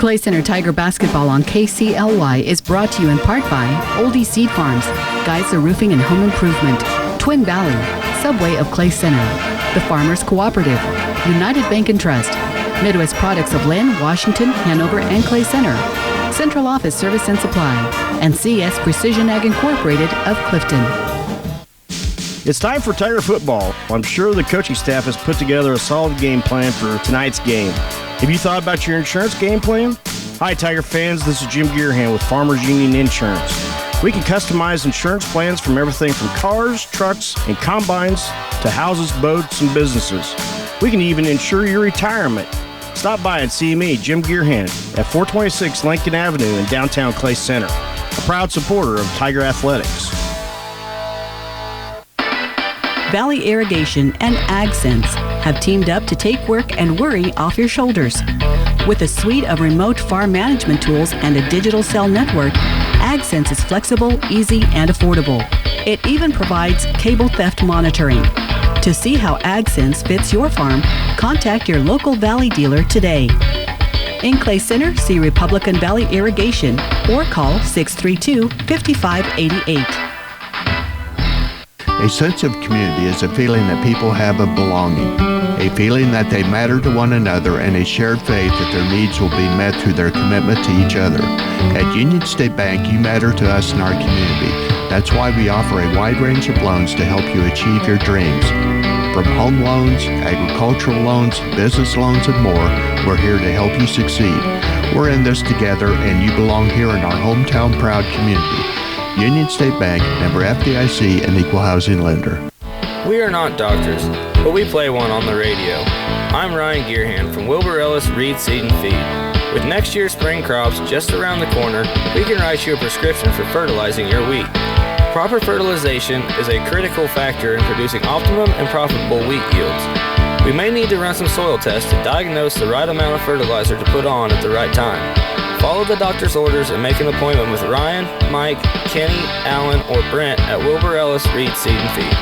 Clay Center Tiger Basketball on KCLY is brought to you in part by Oldie Seed Farms, Geisler Roofing and Home Improvement, Twin Valley, Subway of Clay Center, the Farmers Cooperative, United Bank and Trust, Midwest Products of Lynn, Washington, Hanover, and Clay Center, Central Office Service and Supply, and CS Precision Ag Incorporated of Clifton. It's time for Tiger football. I'm sure the coaching staff has put together a solid game plan for tonight's game. Have you thought about your insurance game plan? Hi, Tiger fans. This is Jim Gearhan with Farmers Union Insurance. We can customize insurance plans from everything from cars, trucks, and combines to houses, boats, and businesses. We can even insure your retirement. Stop by and see me, Jim Gearhan, at 426 Lincoln Avenue in downtown Clay Center, a proud supporter of Tiger Athletics. Valley Irrigation and AgSense have teamed up to take work and worry off your shoulders. With a suite of remote farm management tools and a digital cell network, AgSense is flexible, easy, and affordable. It even provides cable theft monitoring. To see how AgSense fits your farm, contact your local Valley dealer today. In Clay Center, see Republican Valley Irrigation or call 632-5588. A sense of community is a feeling that people have of belonging, a feeling that they matter to one another, and a shared faith that their needs will be met through their commitment to each other. At Union State Bank, you matter to us and our community. That's why we offer a wide range of loans to help you achieve your dreams. From home loans, agricultural loans, business loans, and more, we're here to help you succeed. We're in this together, and you belong here in our hometown proud community. Union State Bank, member FDIC, and equal housing lender. We are not doctors, but we play one on the radio. I'm Ryan Gearhan from Wilbur Ellis Reed Seed and Feed. With next year's spring crops just around the corner, we can write you a prescription for fertilizing your wheat. Proper fertilization is a critical factor in producing optimum and profitable wheat yields. We may need to run some soil tests to diagnose the right amount of fertilizer to put on at the right time. Follow the doctor's orders and make an appointment with Ryan, Mike, Kenny, Alan, or Brent at Wilbur Ellis Reed Seed and Feed.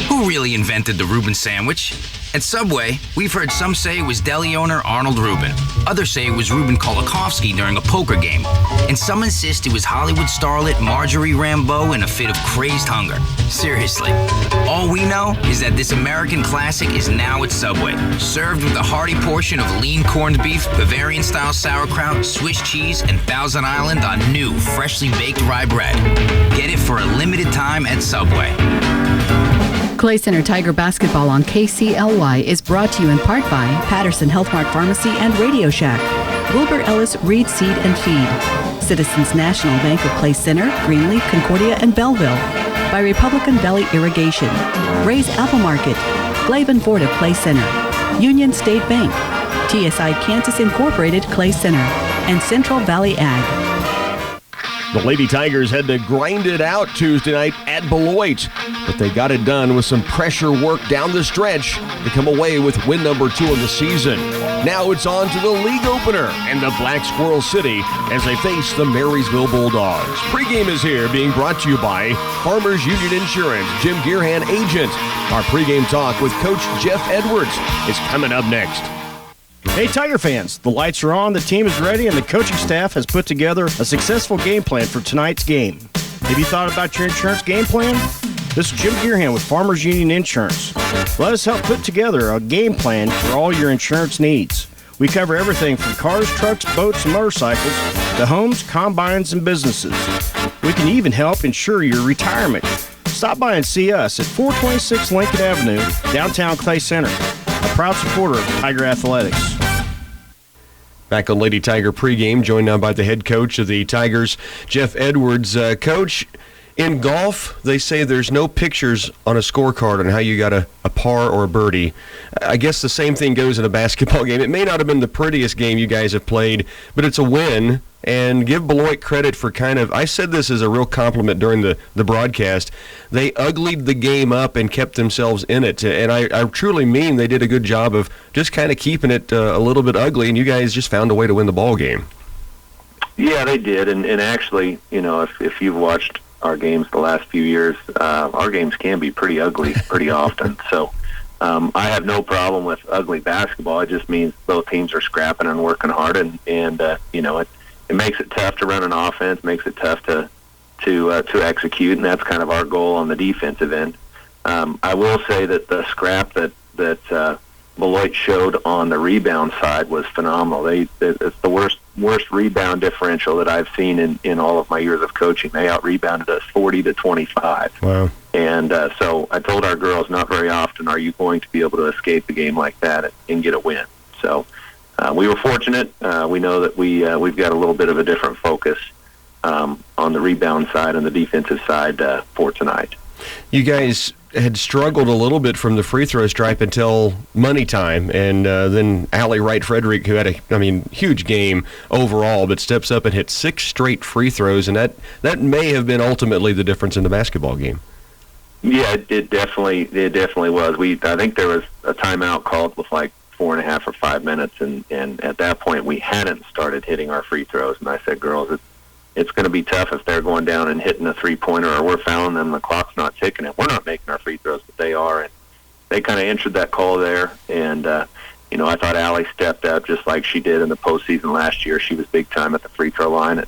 Who really invented the Reuben sandwich? At Subway, we've heard some say it was deli owner Arnold Reuben. Others say it was Reuben Kolakowski during a poker game. And some insist it was Hollywood starlet Marjorie Rambeau in a fit of crazed hunger. Seriously. All we know is that this American classic is now at Subway. Served with a hearty portion of lean corned beef, Bavarian-style sauerkraut, Swiss cheese, and Thousand Island on new, freshly baked rye bread. Get it for a limited time at Subway. Clay Center Tiger Basketball on KCLY is brought to you in part by Patterson Health Mart Pharmacy and Radio Shack, Wilbur Ellis Reed Seed and Feed, Citizens National Bank of Clay Center, Greenleaf, Concordia, and Belleville, by Republican Valley Irrigation, Ray's Apple Market, Glaven Ford of Clay Center, Union State Bank, TSI Kansas Incorporated Clay Center, and Central Valley Ag. The Lady Tigers had to grind it out Tuesday night at Beloit, but they got it done with some pressure work down the stretch to come away with win number 2 of the season. Now it's on to the league opener and the Black Squirrel City as they face the Marysville Bulldogs. Pregame is here, being brought to you by Farmers Union Insurance, Jim Gearhan agent. Our pregame talk with Coach Jeff Edwards is coming up next. Hey, Tiger fans, the lights are on, the team is ready, and the coaching staff has put together a successful game plan for tonight's game. Have you thought about your insurance game plan? This is Jim Gearhan with Farmers Union Insurance. Let us help put together a game plan for all your insurance needs. We cover everything from cars, trucks, boats, and motorcycles to homes, combines, and businesses. We can even help insure your retirement. Stop by and see us at 426 Lincoln Avenue, downtown Clay Center, a proud supporter of Tiger Athletics. Back on Lady Tiger pregame, joined now by the head coach of the Tigers, Jeff Edwards. Coach, in golf, they say there's no pictures on a scorecard on how you got a par or a birdie. I guess the same thing goes in a basketball game. It may not have been the prettiest game you guys have played, but it's a win. And give Beloit credit for I said this as a real compliment during the broadcast, they uglied the game up and kept themselves in it. And I truly mean they did a good job of just kind of keeping it a little bit ugly, and you guys just found a way to win the ball game. Yeah, they did. And actually, if you've watched our games the last few years, our games can be pretty ugly pretty often. So I have no problem with ugly basketball. It just means both teams are scrapping and working hard, and it makes it tough to run an offense, makes it tough to execute, and that's kind of our goal on the defensive end. I will say that the scrap that Beloit showed on the rebound side was phenomenal. It's the worst rebound differential that I've seen in all of my years of coaching. They out-rebounded us 40-25. Wow. And so I told our girls, not very often are you going to be able to escape a game like that and get a win. So we were fortunate. We know that we've got a little bit of a different focus on the rebound side and the defensive side for tonight. You guys had struggled a little bit from the free throw stripe until money time, and then Allie Wright-Frederick, who had a huge game overall, but steps up and hits 6 straight free throws, and that may have been ultimately the difference in the basketball game. Yeah, it definitely was. I think there was a timeout called with like 4.5 or 5 minutes, and at that point we hadn't started hitting our free throws, and I said, girls, it's going to be tough if they're going down and hitting a three-pointer or we're fouling them, the clock's not ticking, and we're not making our free throws, but they are. And they kind of answered that call there. And, I thought Allie stepped up just like she did in the postseason last year. She was big time at the free throw line,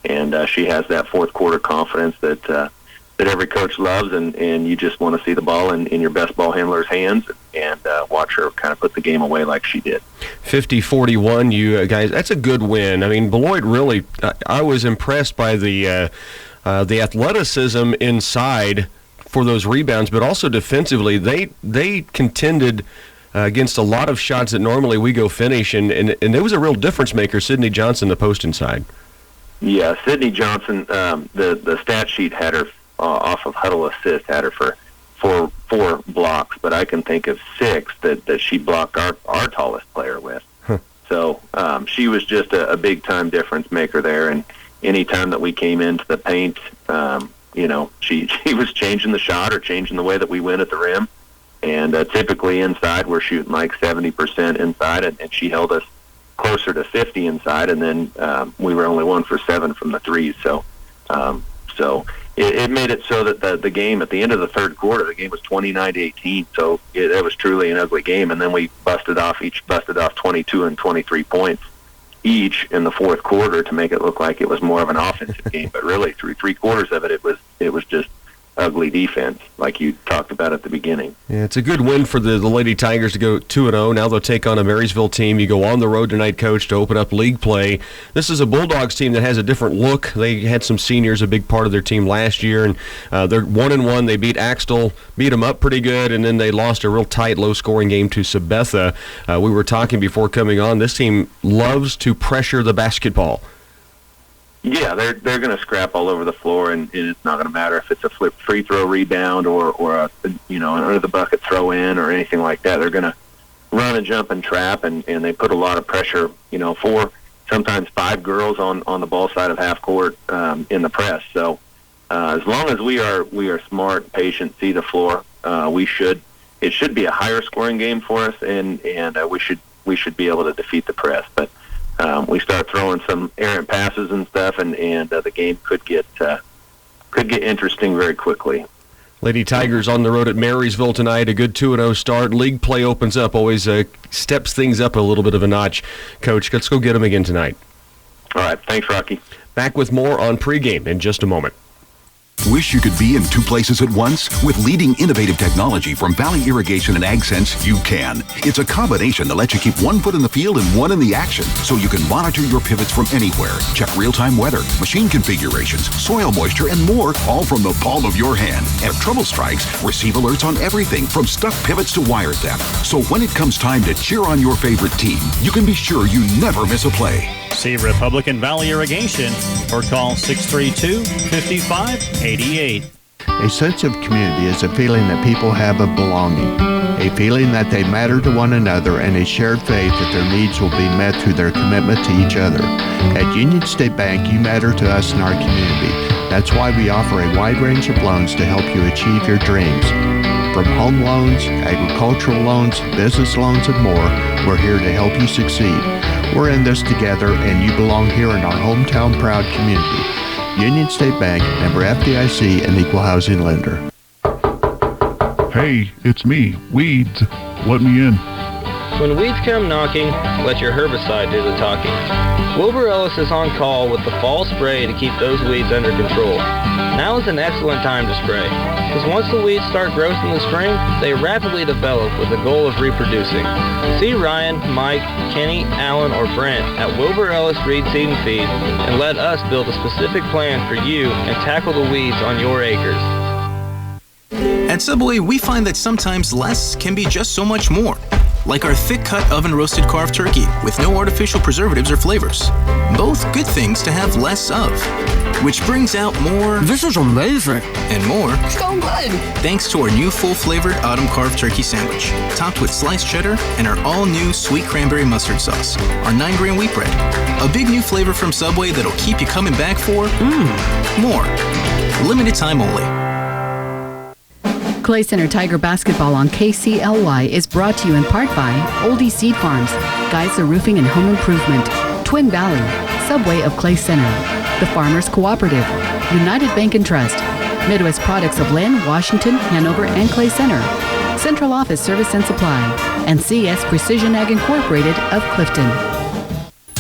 and she has that fourth-quarter confidence that every coach loves, and you just want to see the ball in your best ball handler's hands and watch her kind of put the game away like she did. 50-41, you guys, that's a good win. I mean, Beloit really, I was impressed by the athleticism inside for those rebounds, but also defensively, they contended against a lot of shots that normally we go finish, and there was a real difference maker, Sydney Johnson, the post inside. Yeah, Sydney Johnson, the stat sheet had her off of huddle assist, had her for four blocks, but I can think of 6 that she blocked our tallest player with. Huh. So she was just a big-time difference maker there, and any time that we came into the paint, she was changing the shot or changing the way that we went at the rim, and typically inside we're shooting like 70% inside, and she held us closer to 50 inside, and then we were only 1 for 7 from the threes, so it made it so that the game at the end of the third quarter, the game was 29-18. So it was truly an ugly game. And then we busted off 22 and 23 points each in the fourth quarter to make it look like it was more of an offensive game. But really, through 3 quarters of it, it was just ugly defense, like you talked about at the beginning. Yeah, it's a good win for the Lady Tigers to go 2-0. Now they'll take on a Marysville team. You go on the road tonight, Coach, to open up league play. This is a Bulldogs team that has a different look. They had some seniors, a big part of their team last year, and they're 1-1. They beat Axtell, beat them up pretty good, and then they lost a real tight, low-scoring game to Sabetha. We were talking before coming on. This team loves to pressure the basketball. Yeah, they're going to scrap all over the floor, and it's not going to matter if it's a flip free throw rebound or an under the bucket throw in or anything like that. They're going to run and jump and trap, and they put a lot of pressure. 4, sometimes 5 girls on the ball side of half court in the press. So as long as we are smart, patient, see the floor, it should be a higher scoring game for us, and we should be able to defeat the press, but. We start throwing some errant passes and stuff, and the game could get interesting very quickly. Lady Tigers on the road at Marysville tonight. A good 2-0 start. League play opens up, always steps things up a little bit of a notch. Coach, let's go get them again tonight. All right, thanks, Rocky. Back with more on pregame in just a moment. Wish you could be in 2 places at once? With leading innovative technology from Valley Irrigation and AgSense, you can. It's a combination that lets you keep 1 foot in the field and 1 in the action, so you can monitor your pivots from anywhere. Check real-time weather, machine configurations, soil moisture, and more, all from the palm of your hand. And if trouble strikes, receive alerts on everything from stuck pivots to wire theft. So when it comes time to cheer on your favorite team, you can be sure you never miss a play. See Republican Valley Irrigation or call 632-5588. A sense of community is a feeling that people have of belonging, a feeling that they matter to one another, and a shared faith that their needs will be met through their commitment to each other. At Union State Bank, you matter to us and our community. That's why we offer a wide range of loans to help you achieve your dreams. From home loans, agricultural loans, business loans, and more, we're here to help you succeed. We're in this together, and you belong here in our hometown proud community. Union State Bank, member FDIC, and equal housing lender. Hey, it's me, Weeds. Let me in. When weeds come knocking, let your herbicide do the talking. Wilbur Ellis is on call with the fall spray to keep those weeds under control. Now is an excellent time to spray, because once the weeds start growth in the spring, they rapidly develop with the goal of reproducing. See Ryan, Mike, Kenny, Alan, or Brent at Wilbur Ellis Reed Seed and Feed, and let us build a specific plan for you and tackle the weeds on your acres. At Subway, we find that sometimes less can be just so much more. Like our thick-cut oven-roasted carved turkey with no artificial preservatives or flavors. Both good things to have less of. Which brings out more... This is amazing. And more... So good. Thanks to our new full-flavored autumn carved turkey sandwich, topped with sliced cheddar and our all-new sweet cranberry mustard sauce. Our 9-grain wheat bread. A big new flavor from Subway that'll keep you coming back for... more. Limited time only. Clay Center Tiger Basketball on KCLY is brought to you in part by Oldie Seed Farms, Geisler Roofing and Home Improvement, Twin Valley, Subway of Clay Center, The Farmers Cooperative, United Bank and Trust, Midwest Products of Lynn, Washington, Hanover, and Clay Center, Central Office Service and Supply, and CS Precision Ag Incorporated of Clifton.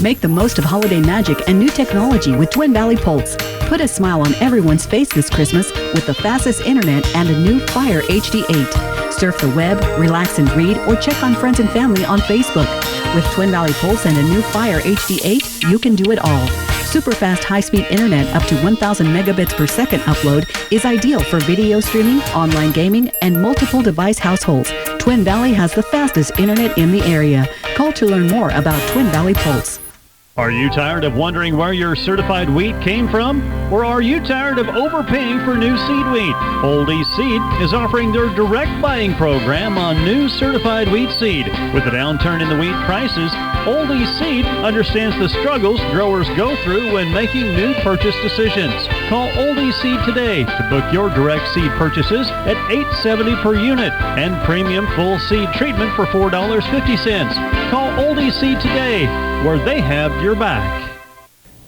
Make the most of holiday magic and new technology with Twin Valley Pulse. Put a smile on everyone's face this Christmas with the fastest internet and a new Fire HD 8. Surf the web, relax and read, or check on friends and family on Facebook. With Twin Valley Pulse and a new Fire HD 8, you can do it all. Super fast high-speed internet up to 1,000 megabits per second upload is ideal for video streaming, online gaming, and multiple device households. Twin Valley has the fastest internet in the area. Call to learn more about Twin Valley Pulse. Are you tired of wondering where your certified wheat came from? Or are you tired of overpaying for new seed wheat? Oldie Seed is offering their direct buying program on new certified wheat seed. With the downturn in the wheat prices, Oldie Seed understands the struggles growers go through when making new purchase decisions. Call Oldie Seed today to book your direct seed purchases at $8.70 per unit and premium full seed treatment for $4.50. Call Oldie Seed today, where they have your back.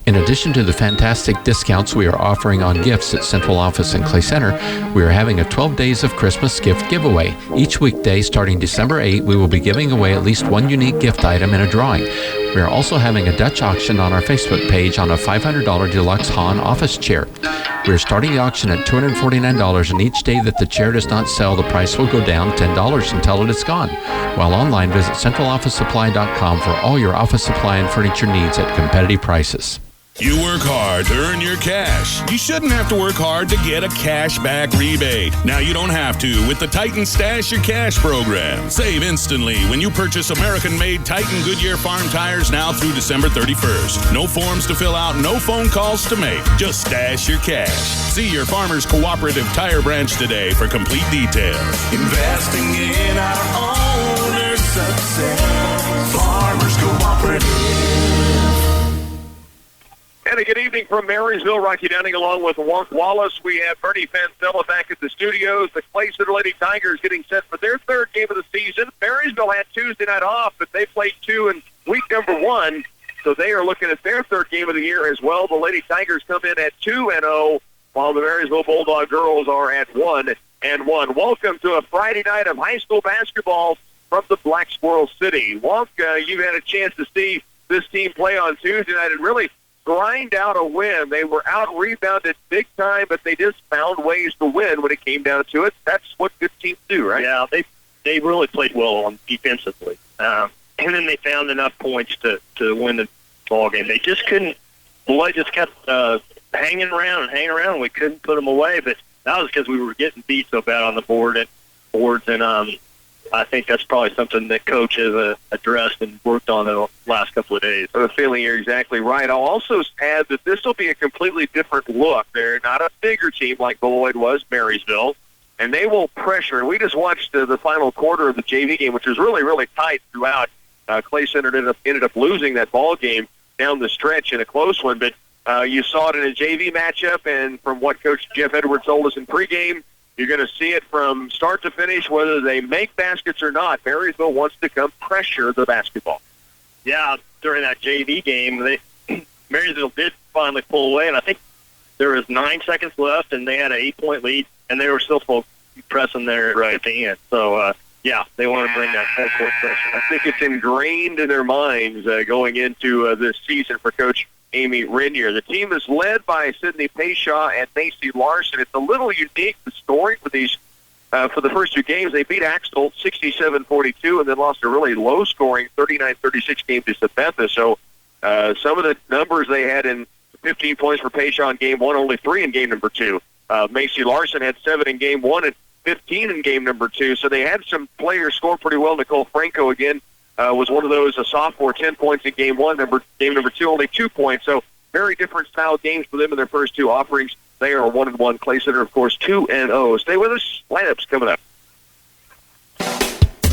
In addition to the fantastic discounts we are offering on gifts at Central Office and Clay Center, we are having a 12 Days of Christmas gift giveaway. Each weekday starting December 8, we will be giving away at least one unique gift item in a drawing. We are also having a Dutch auction on our Facebook page on a $500 deluxe Hahn office chair. We are starting the auction at $249, and each day that the chair does not sell, the price will go down $10 until it is gone. While online, visit centralofficesupply.com for all your office supply and furniture needs at competitive prices. You work hard to earn your cash. You shouldn't have to work hard to get a cash back rebate. Now you don't have to with the Titan Stash Your Cash program. Save instantly when you purchase American-made Titan Goodyear farm tires now through December 31st. No forms to fill out, no phone calls to make. Just stash your cash. See your Farmers Cooperative Tire branch today for complete details. Investing in our owner's success. Farmers Cooperative. And a good evening from Marysville. Rocky Downing along with Wonk Wallace. We have Bernie Fancella back at the studios. The Clay Center Lady Tigers getting set for their third game of the season. Marysville had Tuesday night off, but they played 2 in week number 1. So they are looking at their third game of the year as well. The Lady Tigers come in at 2-0, while the Marysville Bulldog girls are at 1-1. Welcome to a Friday night of high school basketball from the Black Squirrel City. Wonk, you've had a chance to see this team play on Tuesday night and really grind out a win. They were out-rebounded big time, but they just found ways to win when it came down to it. That's what good teams do, right? Yeah, they really played well on defensively. And then they found enough points to win the ball game. They just couldn't. Beloit just kept hanging around. We couldn't put them away, but that was because we were getting beat so bad on the boards, and I think that's probably something that Coach has addressed and worked on in the last couple of days. I have a feeling you're exactly right. I'll also add that this will be a completely different look. They're not a bigger team like Beloit was, Marysville, and they will pressure. And we just watched the final quarter of the JV game, which was really, really tight throughout. Clay Center ended up losing that ball game down the stretch in a close one, but you saw it in a JV matchup, and from what Coach Jeff Edwards told us in pregame, you're going to see it from start to finish, whether they make baskets or not. Marysville wants to come pressure the basketball. Yeah, during that JV game, Marysville did finally pull away, and I think there was 9 seconds left, and they had an 8-point lead, and they were still pressing there right at the end. So, yeah, they want to bring that court pressure. I think it's ingrained in their minds going into this season for Coach Amy Renier. The team is led by Sydney Payshaw and Macy Larson. It's a little unique, the story for these for the first two games. They beat Axtell 67-42 and then lost a really low-scoring 39-36 game to Sabetha. So some of the numbers they had in 15 points for Payshaw in game one, only 3 in game number 2. Macy Larson had 7 in game 1 and 15 in game number 2. So they had some players score pretty well. Nicole Franco, again, was one of those, a sophomore, 10 points in game 1. Game number 2, only 2 points. So very different style games for them in their first two offerings. They are 1-1. Clay Center, of course, 2-0. Stay with us. Lineups coming up.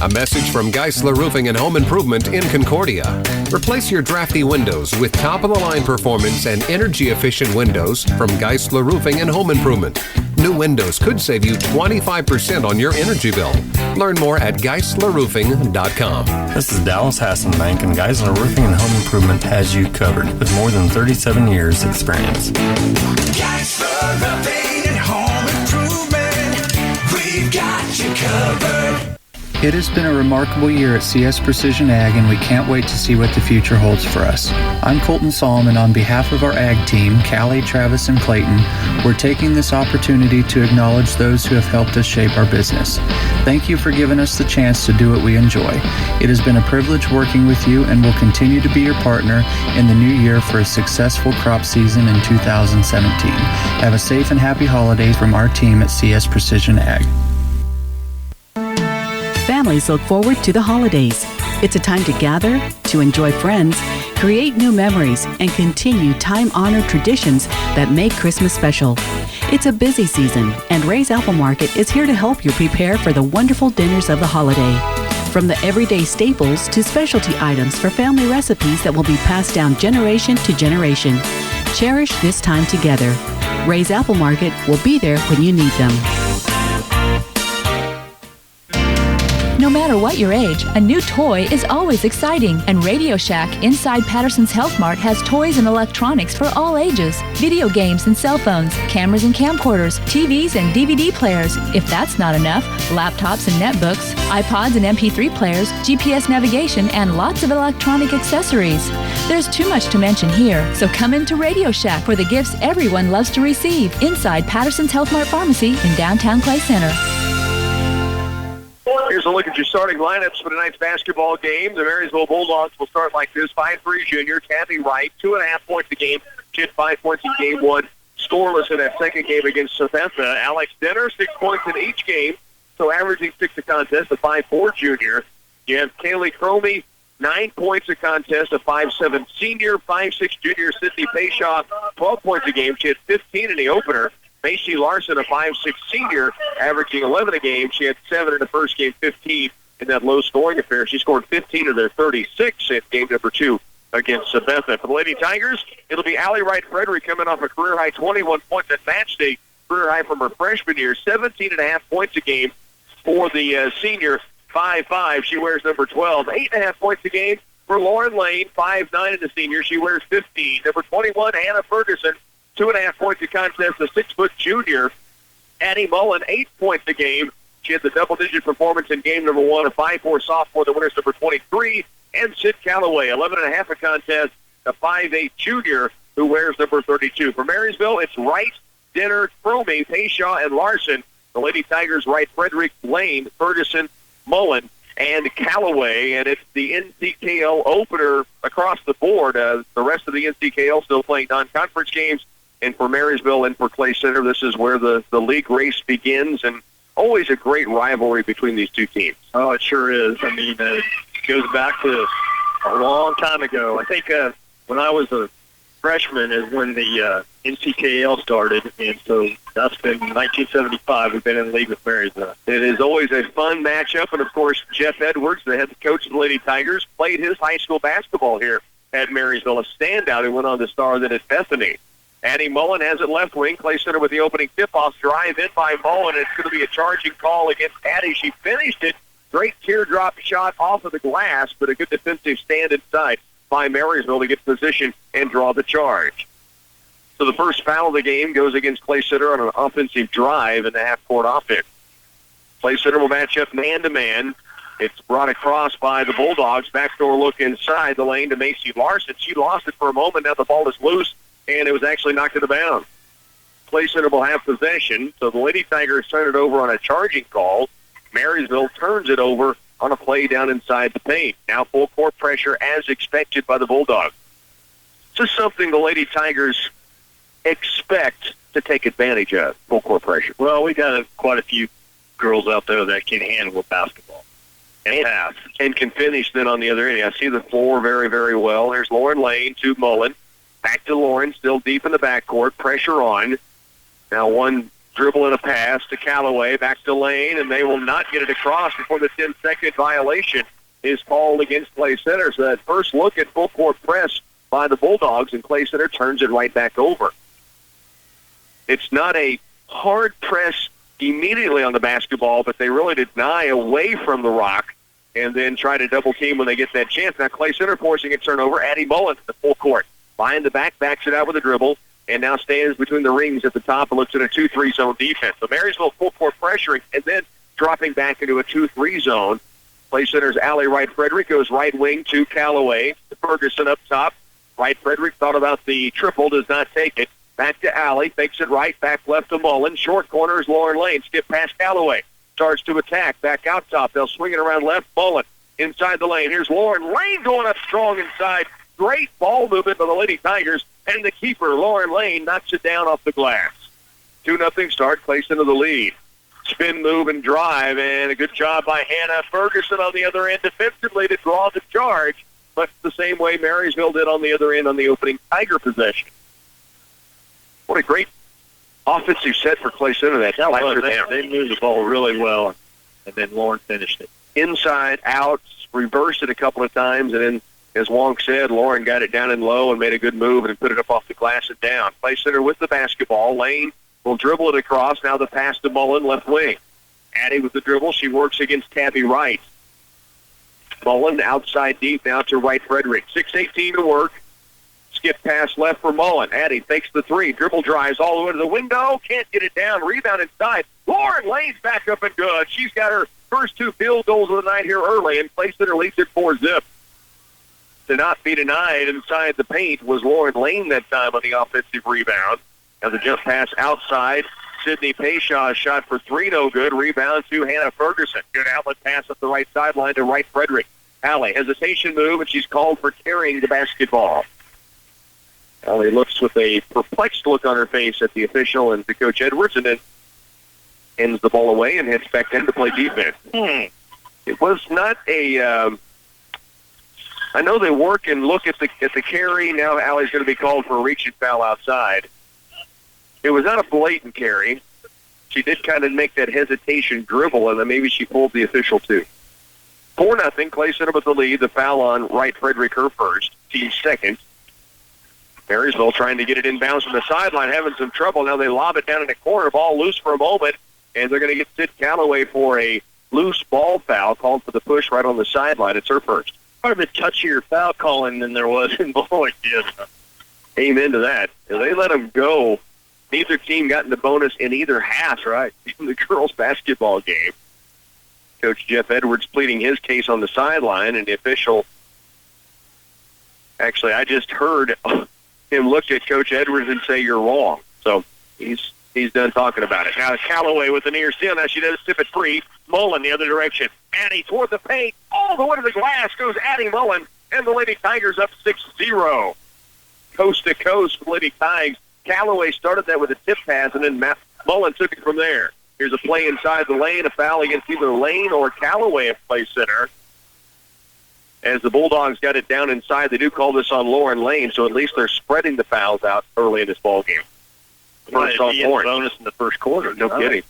A message from Geisler Roofing and Home Improvement in Concordia. Replace your drafty windows with top-of-the-line performance and energy-efficient windows from Geisler Roofing and Home Improvement. New windows could save you 25% on your energy bill. Learn more at GeislerRoofing.com. This is Dallas Hassenbank, and Geisler Roofing and Home Improvement has you covered with more than 37 years experience. Geisler Roofing and Home Improvement, we've got you covered. It has been a remarkable year at CS Precision Ag, and we can't wait to see what the future holds for us. I'm Colton Solomon. On behalf of our Ag team, Callie, Travis, and Clayton, we're taking this opportunity to acknowledge those who have helped us shape our business. Thank you for giving us the chance to do what we enjoy. It has been a privilege working with you, and we'll continue to be your partner in the new year for a successful crop season in 2017. Have a safe and happy holiday from our team at CS Precision Ag. Families look forward to the holidays. It's a time to gather, to enjoy friends, create new memories, and continue time-honored traditions that make Christmas special. It's a busy season, and Ray's Apple Market is here to help you prepare for the wonderful dinners of the holiday. From the everyday staples to specialty items for family recipes that will be passed down generation to generation. Cherish this time together. Ray's Apple Market will be there when you need them. No matter what your age, a new toy is always exciting. And Radio Shack inside Patterson's Health Mart has toys and electronics for all ages. Video games and cell phones, cameras and camcorders, TVs and DVD players. If that's not enough, laptops and netbooks, iPods and MP3 players, GPS navigation, and lots of electronic accessories. There's too much to mention here, so come into Radio Shack for the gifts everyone loves to receive inside Patterson's Health Mart Pharmacy in downtown Clay Center. Here's a look at your starting lineups for tonight's basketball game. The Marysville Bulldogs will start like this. 5'3" junior, Kathy Wright, 2.5 points a game. She had 5 points in game 1. Scoreless in that second game against Sabetha. Alex Denner, 6 points in each game, so averaging 6 a contest, a 5'4" junior. You have Kaylee Cromie, 9 points a contest, a 5'7" senior. 5'6" junior Sydney Payshaw, 12 points a game. She had 15 in the opener. Macy Larson, a 5'6" senior, averaging 11 a game. She had 7 in the first game, 15 in that low-scoring affair. She scored 15 of their 36 in game number 2 against Sabetha. For the Lady Tigers, it'll be Allie Wright-Frederick coming off a career-high 21 points at match day, career-high from her freshman year, 17.5 points a game for the senior, 5'5". She wears number 12. 8.5 points a game for Lauren Lane, 5'9" in the senior. She wears 15. Number 21, Hannah Ferguson, 2.5 points a contest, a 6-foot junior. Annie Mullen, 8 points a game. She had the double-digit performance in game number 1, a 5'4" sophomore, the winner's number 23. And Sid Calloway, 11.5 a contest, a 5'8" junior who wears number 32. For Marysville, it's Wright, Denner, Cromie, Payshaw, and Larson. The Lady Tigers, Wright, Frederick, Lane, Ferguson, Mullen, and Calloway. And it's the NCKL opener across the board. The rest of the NCKL still playing non-conference games. And for Marysville and for Clay Center, this is where the league race begins, and always a great rivalry between these two teams. Oh, it sure is. I mean, it goes back to a long time ago. I think when I was a freshman is when the NCKL started, and so that's been 1975. We've been in the league with Marysville. It is always a fun matchup, and, of course, Jeff Edwards, the head coach of the Lady Tigers, played his high school basketball here at Marysville, a standout who went on to star then at Bethany. Annie Mullen has it left wing. Clay Center with the opening tip-off, drive in by Mullen. It's going to be a charging call against Addie. She finished it. Great teardrop shot off of the glass, but a good defensive stand inside by Marysville to get position and draw the charge. So the first foul of the game goes against Clay Center on an offensive drive in the half-court offense. Play Center will match up man-to-man. It's brought across by the Bulldogs. Backdoor look inside the lane to Macy Larson. She lost it for a moment. Now the ball is loose, and it was actually knocked out of bounds. Play Center will have possession, so the Lady Tigers turn it over on a charging call. Marysville turns it over on a play down inside the paint. Now full court pressure as expected by the Bulldogs. This is something the Lady Tigers expect to take advantage of, full court pressure. Well, we got quite a few girls out there that can handle basketball and pass. And can finish then on the other end. I see the floor very, very well. There's Lauren Lane to Mullen. Back to Lauren, still deep in the backcourt. Pressure on. Now one dribble and a pass to Callaway. Back to Lane, and they will not get it across before the 10-second violation is called against Clay Center. So that first look at full court press by the Bulldogs, and Clay Center turns it right back over. It's not a hard press immediately on the basketball, but they really deny away from the rock and then try to double team when they get that chance. Now Clay Center forcing a turnover. Addie Mullen to the full court. Behind the back, backs it out with a dribble, and now stands between the rings at the top and looks at a 2-3 zone defense. So Marysville full court pressuring and then dropping back into a 2-3 zone. Clay Center's Allie Wright-Frederick goes right wing to Callaway. To Ferguson up top. Wright-Frederick thought about the triple, does not take it. Back to Allie, fakes it right, back left to Mullen. Short corner is Lauren Lane. Skip past Callaway. Starts to attack, back out top. They'll swing it around left. Mullen inside the lane. Here's Lauren Lane going up strong inside. Great ball movement by the Lady Tigers. And the keeper, Lauren Lane, knocks it down off the glass. 2-0 start, placed into the lead. Spin move and drive, and a good job by Hannah Ferguson on the other end defensively to draw the charge, much the same way Marysville did on the other end on the opening Tiger possession. What a great offensive set for Clay Center. They moved the ball really well, and then Lauren finished it. Inside, out, reversed it a couple of times, and then, as Wong said, Lauren got it down and low and made a good move and put it up off the glass and down. Clay Center with the basketball. Lane will dribble it across. Now the pass to Mullen, left wing. Addie with the dribble. She works against Tabby Wright. Mullen outside deep now to Wright-Frederick. 6:18 to work. Skip pass left for Mullen. Addie fakes the three. Dribble drives all the way to the window. Can't get it down. Rebound inside. Lauren Lane's back up and good. She's got her first two field goals of the night here early, and Clay Center leads it 4-0. To not be denied inside the paint was Lauren Lane that time on the offensive rebound. Now the jump pass outside. Sydney Payshaw's shot for three, no good. Rebound to Hannah Ferguson. Good outlet pass up the right sideline to Wright-Frederick. Allie, hesitation move, and she's called for carrying the basketball. Allie looks with a perplexed look on her face at the official and to Coach Edwards, and then ends the ball away and heads back in to play defense. It was not a... I know they work and look at the carry. Now Allie's going to be called for a reaching foul outside. It was not a blatant carry. She did kind of make that hesitation dribble, and then maybe she pulled the official too. 4-0, Clay Center with the lead. The foul on Wright-Frederick, her first, team second. Marysville trying to get it inbounds from the sideline, having some trouble. Now they lob it down in the corner, ball loose for a moment, and they're going to get Sid Callaway for a loose ball foul, called for the push right on the sideline. It's her first. Quite a bit touchier foul calling than there was in Beloit. Amen to that. They let them go. Neither team got in the bonus in either half, right, in the girls' basketball game. Coach Jeff Edwards pleading his case on the sideline, and the official, actually, I just heard him look at Coach Edwards and say, "You're wrong." So he's done talking about it. Now Callaway with the near steal. Now she does tip it free. Mullen the other direction. Addie toward the paint. All the way to the glass goes Addie Mullen, and the Lady Tigers up 6-0. Coast to coast, Lady Tigers. Callaway started that with a tip pass, and then Mullen took it from there. Here's a play inside the lane, a foul against either Lane or Callaway at Play Center. As the Bulldogs got it down inside, they do call this on Lauren Lane, so at least they're spreading the fouls out early in this ball game. First off, bonus in the first quarter. No kidding.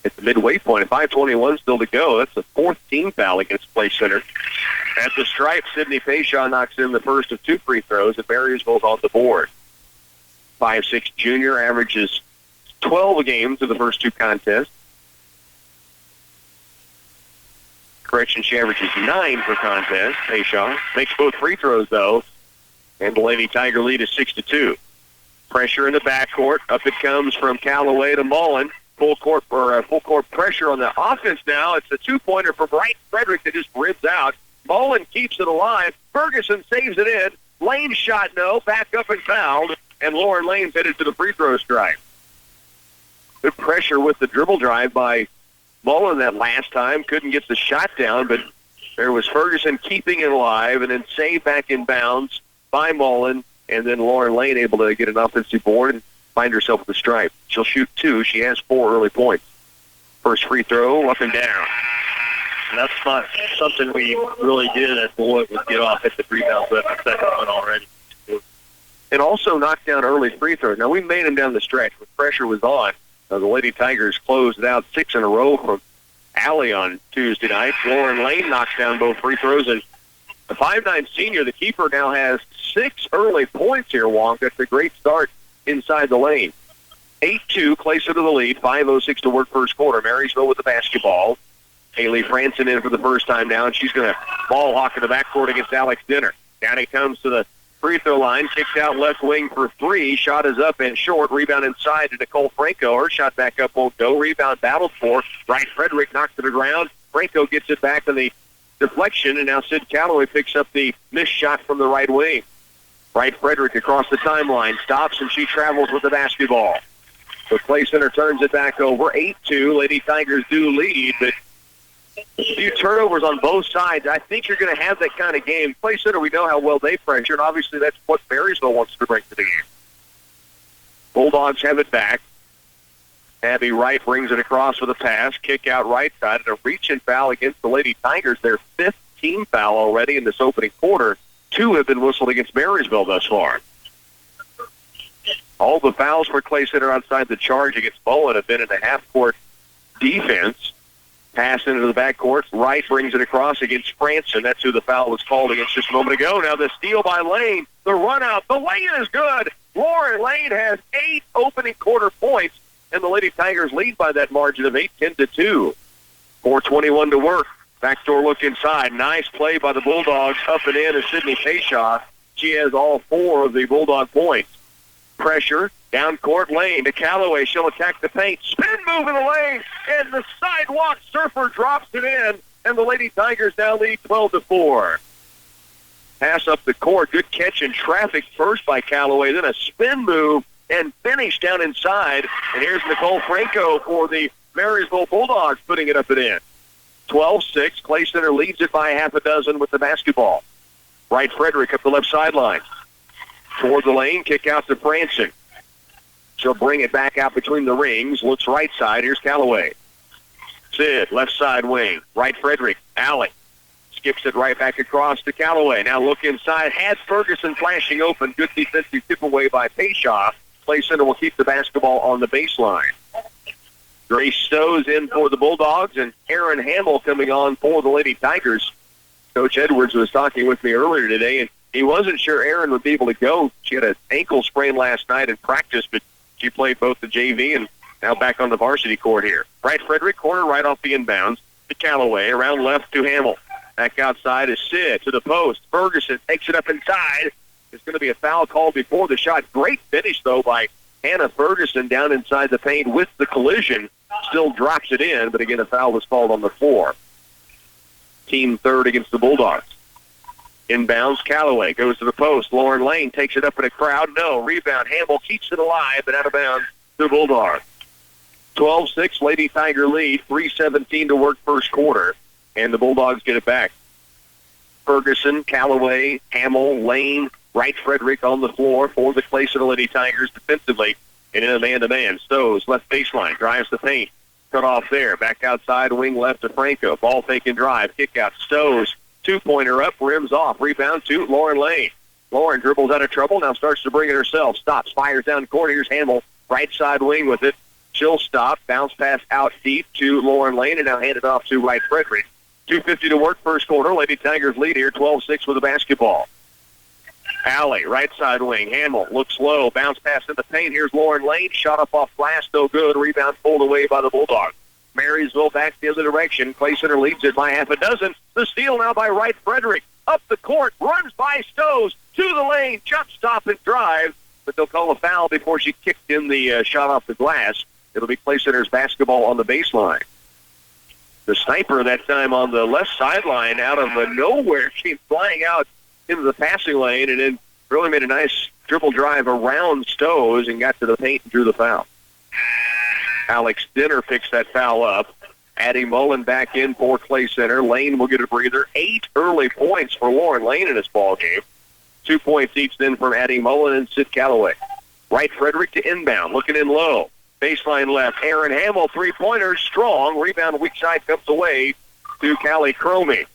At the midway point, 5:21 still to go. That's the fourth team foul against Play Center. At the stripe, Sydney Fayshaw knocks in the first of two free throws, and Marysville's on the board. 5'6" junior, averages 12 games in the first two contests. Correction, she averages 9 per contest. Fayshaw makes both free throws, though, and the Lady Tiger lead is 6-2. Pressure in the backcourt. Up it comes from Callaway to Mullen. full court pressure on the offense now. It's a two-pointer from Wright Frederick that just ribs out. Mullen keeps it alive. Ferguson saves it in. Lane shot no. Back up and fouled. And Lauren Lane's headed to the free throw stripe. Good pressure with the dribble drive by Mullen that last time. Couldn't get the shot down, but there was Ferguson keeping it alive and then saved back in bounds by Mullen. And then Lauren Lane able to get an offensive board and find herself at the stripe. She'll shoot 2. She has 4 early points. First free throw, up and down. And that's not something we really did at Beloit, was get off, hit the rebounds with the second one already. And also knocked down early free throws. Now, we made them down the stretch when pressure was on. The Lady Tigers closed it out 6 in a row from Allie on Tuesday night. Lauren Lane knocks down both free throws. And the 5'9" senior, the keeper, now has 6 early points here, Wonk. That's a great start inside the lane. 8-2, Clayson to the lead. 5:06 to work first quarter. Marysville with the basketball. Haley Franson in for the first time now, and she's going to ball hawk in the backcourt against Alex Dinner. Down he comes to the free throw line, kicks out left wing for 3. Shot is up and short. Rebound inside to Nicole Franco. Her shot back up won't go. Rebound battled for. Wright Frederick knocks to the ground. Franco gets it back in the deflection, and now Sid Calloway picks up the missed shot from the right wing. Wright Frederick across the timeline stops, and she travels with the basketball. The Clay Center turns it back over. 8-2. Lady Tigers do lead, but a few turnovers on both sides. I think you're going to have that kind of game. Clay Center, we know how well they pressure, and obviously that's what Marysville wants to bring to the game. Bulldogs have it back. Abby Wright brings it across with a pass. Kick out right side, and a reach-in foul against the Lady Tigers. Their 5th team foul already in this opening quarter. 2 have been whistled against Marysville thus far. All the fouls for Clay Center outside the charge against Bowen have been in the half-court defense. Pass into the backcourt. Wright brings it across against Franson. That's who the foul was called against just a moment ago. Now the steal by Lane. The run out. The lane is good. Lauren Lane has 8 opening quarter points, and the Lady Tigers lead by that margin of 8, 10-2. 4:21 to work. Backdoor look inside. Nice play by the Bulldogs. Up and in is Sydney Payshaw. She has all 4 of the Bulldog points. Pressure. Down court lane to Calloway. She'll attack the paint. Spin move in the lane. And the sidewalk surfer drops it in. And the Lady Tigers now lead 12-4. Pass up the court. Good catch in traffic first by Calloway. Then a spin move and finish down inside. And here's Nicole Franco for the Marysville Bulldogs putting it up and in. 12-6. Clay Center leads it by half a dozen with the basketball. Wright Frederick up the left sideline. Toward the lane. Kick out to Franson. She'll bring it back out between the rings. Looks right side. Here's Calloway. Sid, left side wing. Wright Frederick. Alley. Skips it right back across to Calloway. Now look inside. Had Ferguson flashing open. Good defensive tip away by Payshaw. Clay Center will keep the basketball on the baseline. Grace Stowe's in for the Bulldogs, and Aaron Hamill coming on for the Lady Tigers. Coach Edwards was talking with me earlier today, and he wasn't sure Aaron would be able to go. She had an ankle sprain last night in practice, but she played both the JV and now back on the varsity court here. Wright Frederick, corner right off the inbounds to Calloway. Around left to Hamill. Back outside is Sid to the post. Ferguson takes it up inside. There's going to be a foul called before the shot. Great finish, though, by Hannah Ferguson down inside the paint with the collision. Still drops it in, but again, a foul was called on the floor. Team third against the Bulldogs. Inbounds, Calloway goes to the post. Lauren Lane takes it up in a crowd. No, rebound. Hamill keeps it alive, but out of bounds to the Bulldogs. 12-6, Lady Tiger lead. 3:17 to work first quarter, and the Bulldogs get it back. Ferguson, Calloway, Hamill, Lane, Wright Frederick on the floor for the Clay Center Lady Tigers defensively. And in a man-to-man, Stowe's left baseline, drives the paint. Cut off there. Back outside, wing left to Franco. Ball fake and drive. Kick out. Stowe's two-pointer up, rims off. Rebound to Lauren Lane. Lauren dribbles out of trouble, now starts to bring it herself. Stops, fires down court. Here's Hamill. Right side wing with it. She'll stop. Bounce pass out deep to Lauren Lane, and now hand it off to Wright Frederick. 2:50 to work first quarter. Lady Tigers lead here, 12-6 with the basketball. Alley, right side wing. Hamill looks low. Bounce pass in the paint. Here's Lauren Lane. Shot up off glass, no good. Rebound pulled away by the Bulldogs. Marysville back the other direction. Clay Center leads it by half a dozen. The steal now by Wright Frederick. Up the court. Runs by Stowe's to the lane. Jump stop and drive. But they'll call a foul before she kicked in the shot off the glass. It'll be Clay Center's basketball on the baseline. The sniper that time on the left sideline out of nowhere came flying out into the passing lane and then really made a nice dribble drive around Stows and got to the paint and drew the foul. Alex Dinner picks that foul up. Addie Mullen back in for Clay Center. Lane will get a breather. 8 early points for Lauren Lane in this ball game. 2 points each then from Addie Mullen and Sid Calloway. Wright Frederick to inbound, looking in low. Baseline left. Aaron Hamill, three-pointer, strong. Rebound weak side comes away to Callie Cromie.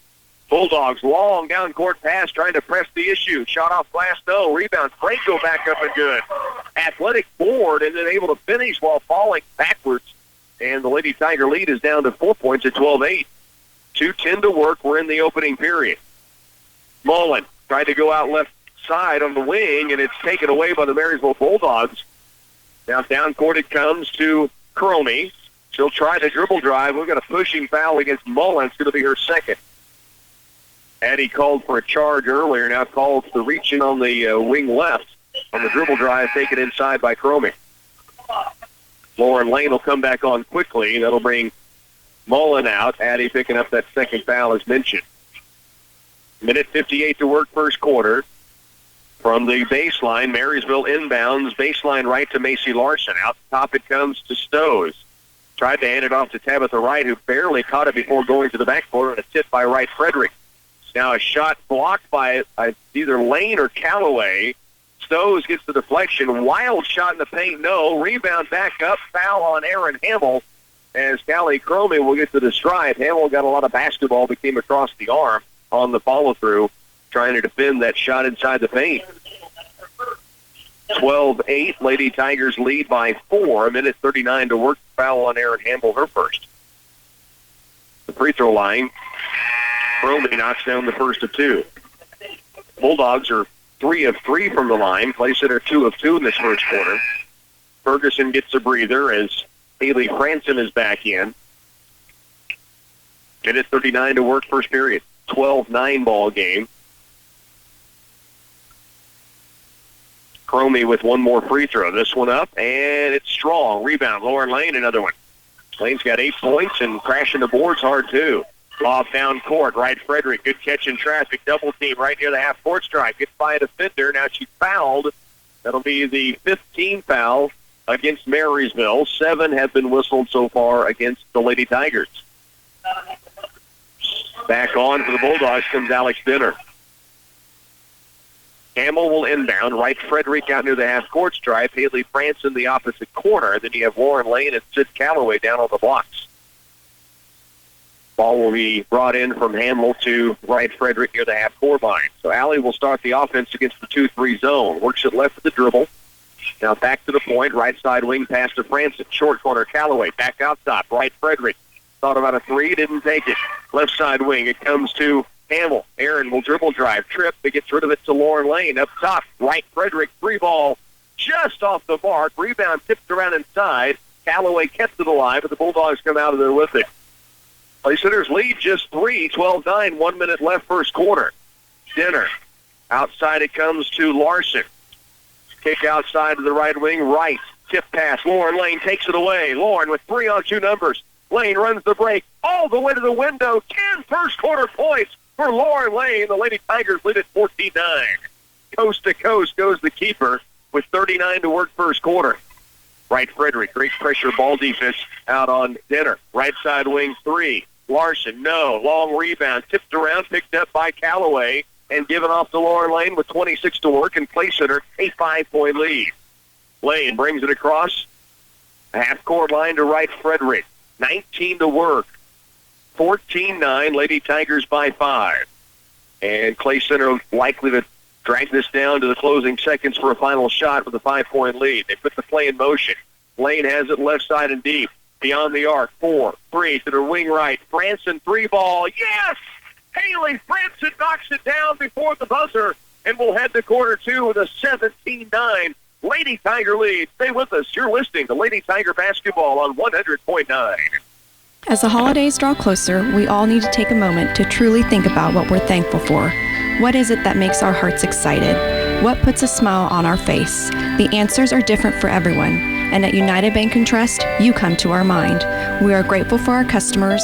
Bulldogs, long down-court pass, trying to press the issue. Shot off glass, no. Rebound, Franco back up and good. Athletic board, and then able to finish while falling backwards. And the Lady Tiger lead is down to 4 points at 12-8. 2:10 to work. We're in the opening period. Mullen tried to go out left side on the wing, and it's taken away by the Marysville Bulldogs. Now down court it comes to Cromie. She'll try the dribble drive. We've got a pushing foul against Mullen. It's going to be her second. Addie called for a charge earlier. Now calls for reaching on the wing left on the dribble drive, taken inside by Cromie. Lauren Lane will come back on quickly. That'll bring Mullen out. Addie picking up that second foul as mentioned. Minute 58 to work first quarter. From the baseline, Marysville inbounds, baseline right to Macy Larson. Out top it comes to Stows. Tried to hand it off to Tabitha Wright, who barely caught it before going to the backcourt, and a tip by Wright Frederick. Now a shot blocked by either Lane or Calloway. Stows gets the deflection. Wild shot in the paint, no. Rebound back up, foul on Aaron Hamill as Callie Cromie will get to the stride. Hamill got a lot of basketball, but came across the arm on the follow-through, trying to defend that shot inside the paint. 12-8, Lady Tigers lead by 4. 1:39 to work. Foul on Aaron Hamill, her first. The free throw line. Cromie knocks down the first of 2. Bulldogs are 3 of 3 from the line. Clay Center 2 of 2 in this first quarter. Ferguson gets a breather as Haley Franson is back in. 1:39 to work first period. 12-9 ball game. Cromie with one more free throw. This one up, and it's strong. Rebound. Lauren Lane, another one. Lane's got 8 points, and crashing the boards hard, too. Off down court. Wright Frederick, good catch in traffic. Double team right near the half-court stripe. Gets by a defender. Now she fouled. That'll be the 15th foul against Marysville. 7 have been whistled so far against the Lady Tigers. Back on for the Bulldogs comes Alex Dinner. Hamill will inbound. Wright Frederick out near the half-court stripe. Haley Franson the opposite corner. Then you have Lauren Lane and Sid Calloway down on the blocks. Ball will be brought in from Hamill to Wright Frederick near the half-court line. So Allie will start the offense against the 2-3 zone. Works it left with the dribble. Now back to the point. Right side wing pass to Franson. Short corner Calloway. Back out top. Wright Frederick. Thought about a 3. Didn't take it. Left side wing. It comes to Hamill. Aaron will dribble drive. Trip. But gets rid of it to Lauren Lane. Up top. Wright Frederick. 3 ball. Just off the mark. Rebound tipped around inside. Calloway kept it alive, but the Bulldogs come out of there with it. Clay Center's lead just 3, 12-9, 1 minute left first quarter. Dinner. Outside it comes to Larson. Kick outside to the right wing, right. Tip pass. Lauren Lane takes it away. Lauren with 3 on 2 numbers. Lane runs the break all the way to the window. 10 first quarter points for Lauren Lane. The Lady Tigers lead at 14-9. Coast to coast goes the keeper with 39 to work first quarter. Wright Frederick, great pressure ball defense out on Dinner. Right side wing 3. Larson, no. Long rebound. Tipped around, picked up by Calloway, and given off to Lauren Lane with 26 to work, and Clay Center a 5-point lead. Lane brings it across. Half-court line to Wright Frederick. 19 to work. 14-9, Lady Tigers by 5. And Clay Center likely to drag this down to the closing seconds for a final shot with a 5-point lead. They put the play in motion. Lane has it left side and deep. Beyond the arc, 4, 3 to the wing right. Franson 3 ball. Yes! Haley Franson knocks it down before the buzzer, and we'll head to quarter 2 with a 17-9 Lady Tiger lead. Stay with us. You're listening to Lady Tiger basketball on 100.9. As the holidays draw closer, we all need to take a moment to truly think about what we're thankful for. What is it that makes our hearts excited? What puts a smile on our face? The answers are different for everyone. And at United Bank and Trust, you come to our mind. We are grateful for our customers.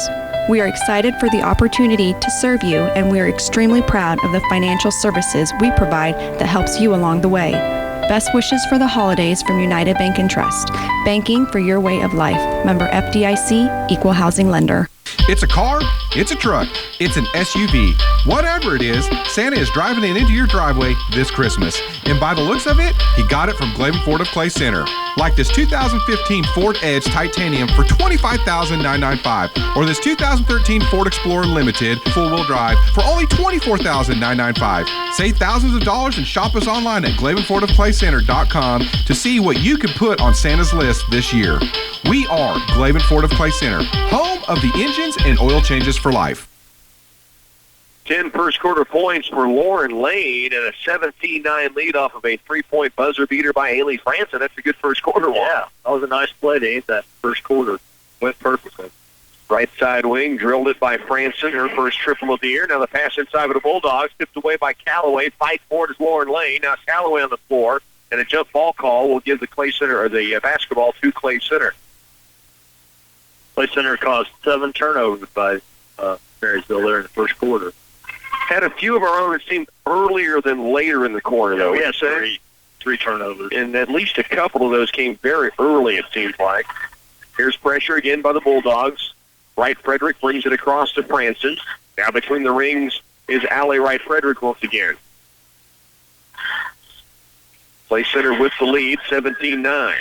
We are excited for the opportunity to serve you, and we are extremely proud of the financial services we provide that helps you along the way. Best wishes for the holidays from United Bank and Trust. Banking for your way of life. Member FDIC, Equal Housing Lender. It's a car, it's a truck, it's an SUV. Whatever it is, Santa is driving it into your driveway this Christmas. And by the looks of it, he got it from Glaven Ford of Clay Center. Like this 2015 Ford Edge Titanium for $25,995, or this 2013 Ford Explorer Limited full-wheel drive for only $24,995. Save thousands of dollars and shop us online at GlavenFordofClayCenter.com to see what you can put on Santa's list this year. We are Glaven Ford of Clay Center, home of the engines and oil changes for life. 10 first quarter points for Lauren Lane and a 17-9 lead off of a 3-point buzzer beater by Haley Franson. That's a good first quarter one. Yeah, that was a nice play to end that first quarter. Went perfectly. Right side wing, drilled it by Franson, her first triple of the year. Now the pass inside of the Bulldogs, tipped away by Callaway. Fight for it is Lauren Lane. Now Callaway on the floor, and a jump ball call will give the Clay Center, or the basketball to Clay Center. Clay Center caused 7 turnovers by Marysville there in the first quarter. Had a few of our own, it seemed, earlier than later in the quarter, though. Yeah, three turnovers. And at least a couple of those came very early, it seems like. Here's pressure again by the Bulldogs. Wright Frederick brings it across to Franson. Now between the rings is Allie Wright Frederick once again. Clay Center with the lead, 17-9.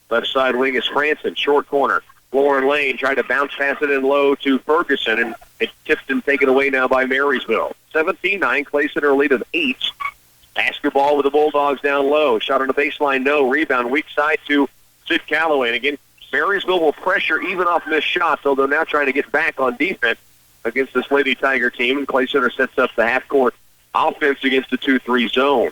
Left side wing is Franson, short corner. Lauren Lane tried to bounce pass it in low to Ferguson, and it tipped and taken away now by Marysville. 17-9, Clay Center a lead of 8. Basketball with the Bulldogs down low. Shot on the baseline, no. Rebound, weak side to Sid Callaway. And again, Marysville will pressure even off missed shots, although now trying to get back on defense against this Lady Tiger team. And Clay Center sets up the half-court offense against the 2-3 zone.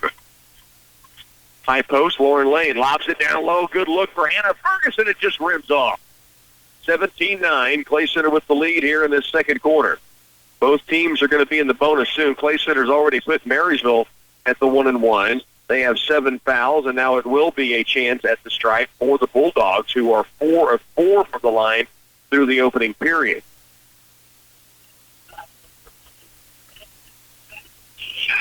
High post, Lauren Lane lobs it down low. Good look for Hannah Ferguson. It just rims off. 17-9, Clay Center with the lead here in this second quarter. Both teams are going to be in the bonus soon. Clay Center's already put Marysville at the 1-1. They have 7 fouls, and now it will be a chance at the stripe for the Bulldogs, who are 4 of 4 from the line through the opening period.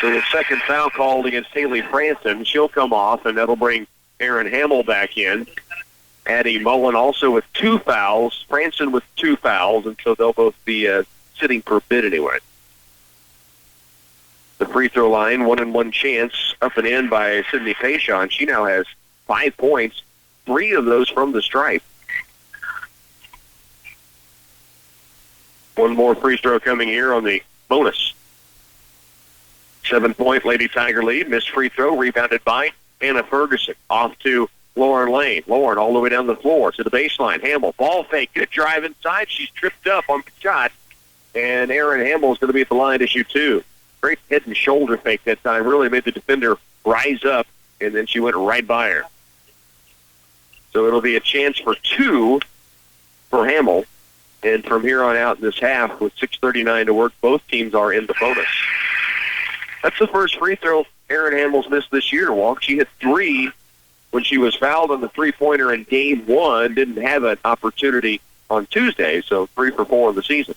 So the second foul called against Haley Franson. She'll come off, and that'll bring Erin Hamill back in. Addie Mullen also with 2 fouls. Franson with 2 fouls, and so they'll both be sitting for a bit anyway. The free throw line, 1-and-1 chance, up and in by Sydney Payshon. She now has 5 points, 3 of those from the stripe. One more free throw coming here on the bonus. 7-point Lady Tiger lead. Missed free throw, rebounded by Hannah Ferguson. Off to Lauren Lane. Lauren all the way down the floor to the baseline. Hamill, ball fake, good drive inside. She's tripped up on the shot, and Erin Hamill is going to be at the line to shoot 2. Great head and shoulder fake that time. Really made the defender rise up, and then she went right by her. So it'll be a chance for 2 for Hamill. And from here on out in this half, with 6:39 to work, both teams are in the bonus. That's the first free throw Erin Hamill's missed this year, Walk. She hit 3 when she was fouled on the three-pointer in Game 1. Didn't have an opportunity on Tuesday, so 3 for 4 in the season.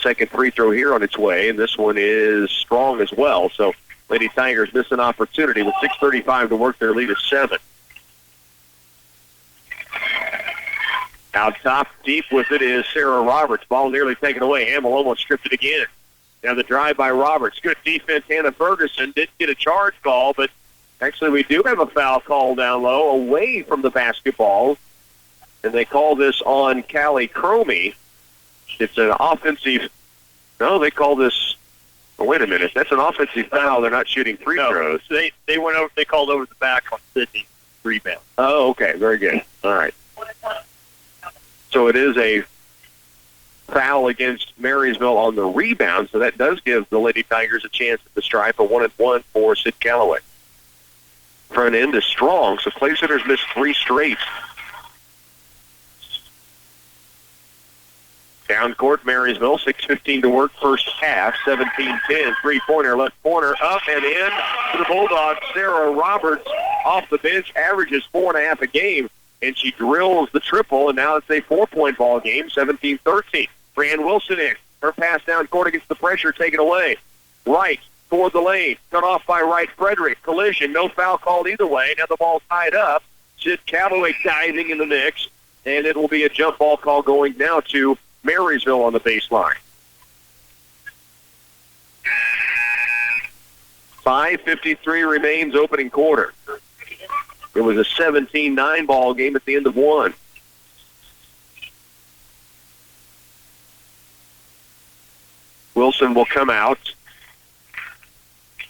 Second free throw here on its way, and this one is strong as well. So Lady Tigers miss an opportunity with 6:35 to work. Their lead is 7. Out top, deep with it is Sarah Roberts. Ball nearly taken away. Hamill almost stripped it again. Now the drive by Roberts. Good defense. Hannah Ferguson didn't get a charge call, but actually we do have a foul call down low away from the basketball. And they call this on Callie Cromie. It's an offensive. No, they call this. Oh, wait a minute. That's an offensive foul. They're not shooting free throws. They went over. They called over the back on Sydney's rebound. Oh, okay. Very good. All right. So it is a foul against Marysville on the rebound. So that does give the Lady Tigers a chance at the stripe. A 1-and-1 for Sid Callaway. Front end is strong. So Clay Center's missed 3 straight. Down court, Marysville, 6:15 to work, first half, 17-10, three-pointer, left corner, up and in to the Bulldogs. Sarah Roberts off the bench, averages 4.5 a game, and she drills the triple, and now it's a 4-point ball game, 17-13. Brianne Wilson in. Her pass down court against the pressure, taken away. Right toward the lane, cut off by Wright Frederick. Collision, no foul called either way. Now the ball tied up. Sid Calloway diving in the mix, and it will be a jump ball call going now to Marysville on the baseline. 5:53 remains opening quarter. It was a 17-9 ball game at the end of one. Wilson will come out.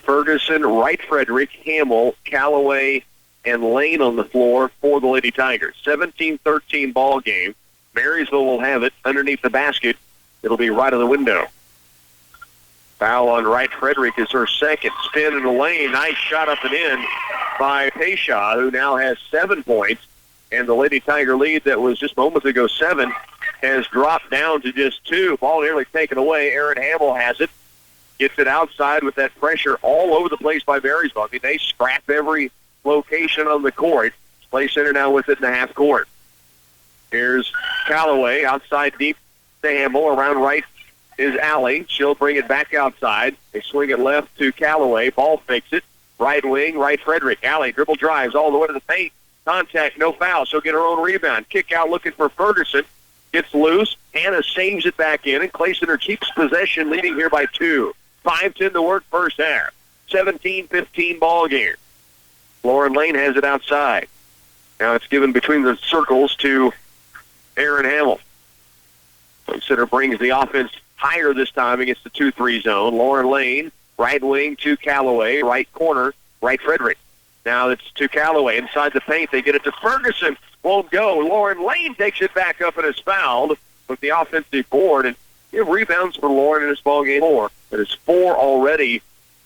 Ferguson, Wright Frederick, Hamill, Calloway, and Lane on the floor for the Lady Tigers. 17-13 ball game. Marysville will have it underneath the basket. It'll be right of the window. Foul on Wright Frederick is her second. Spin in the lane. Nice shot up and in by Payshaw, who now has 7 points. And the Lady Tiger lead that was just moments ago 7 has dropped down to just 2. Ball nearly taken away. Erin Hamill has it. Gets it outside with that pressure all over the place by Marysville. I mean, they scrap every location on the court. Play Center now with it in the half court. Here's Calloway outside deep to Hamill. Around right is Alley. She'll bring it back outside. They swing it left to Calloway. Ball fakes it. Right wing, Wright Frederick. Alley dribble drives all the way to the paint. Contact, no foul. She'll get her own rebound. Kick out looking for Ferguson. Gets loose. Hannah saves it back in, and Clay Center keeps possession, leading here by 2. 5:10 to work first half. 17-15 ball game. Lauren Lane has it outside. Now it's given between the circles to Erin Hamill. Clay Center brings the offense higher this time against the 2-3 zone. Lauren Lane, right wing to Calloway, right corner, Wright Frederick. Now it's to Calloway inside the paint. They get it to Ferguson. Won't go. Lauren Lane takes it back up and is fouled with the offensive board. And rebounds for Lauren in this ball game. 4. It is 4 already,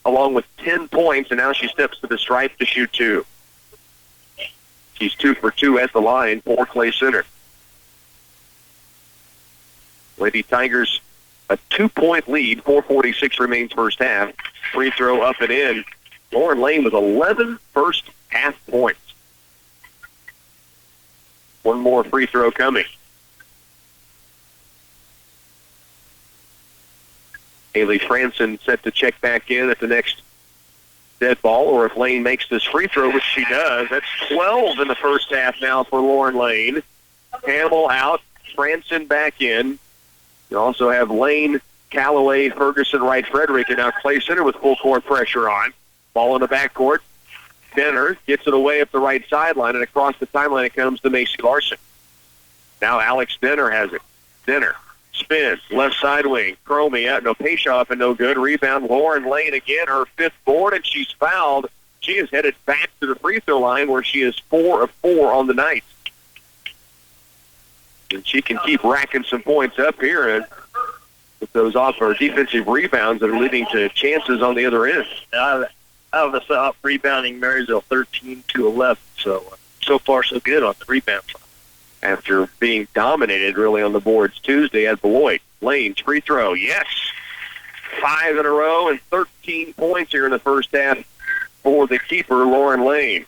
along with 10 points, and now she steps to the stripe to shoot 2. She's 2 for 2 at the line for Clay Center. Lady Tigers, a 2-point lead. 4:46 remains first half. Free throw up and in. Lauren Lane with 11 first half points. One more free throw coming. Haley Franson set to check back in at the next dead ball, or if Lane makes this free throw, which she does. That's 12 in the first half now for Lauren Lane. Hamill out, Franson back in. You also have Lane, Calloway, Ferguson, Wright Frederick, and now Clay Center with full court pressure on. Ball in the backcourt. Denner gets it away up the right sideline, and across the timeline it comes to Macy Larson. Now Alex Denner has it. Denner spins, left side wing. Cromie, no Payshaw up and no good. Rebound, Lauren Lane again, her 5th board, and she's fouled. She is headed back to the free throw line where she is 4 of 4 on the night. And she can keep racking some points up here and with those off her defensive rebounds that are leading to chances on the other end. I was out rebounding Marysville 13-11, so far so good on the rebound side. After being dominated really on the boards Tuesday at Beloit. Lane's free throw, yes. 5 in a row and 13 points here in the first half for the keeper, Lauren Lane.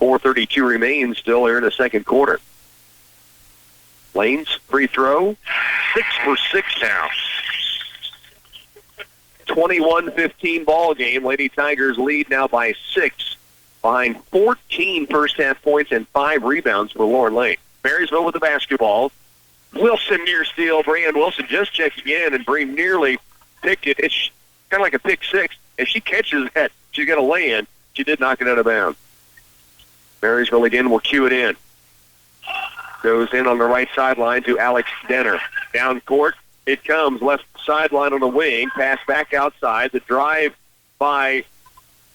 4:32 remains still here in the second quarter. Lane's free throw, 6 for 6 now. 21-15 ball game. Lady Tigers lead now by 6, behind 14 first half points and 5 rebounds for Lauren Lane. Marysville with the basketball. Wilson near steal. Brianne Wilson just checking in, and Bree nearly picked it. It's kind of like a pick 6. If she catches that, she's got to lay in. She did knock it out of bounds. Marysville again will cue it in. Goes in on the right sideline to Alex Denner. Down court, it comes. Left sideline on the wing. Pass back outside. The drive by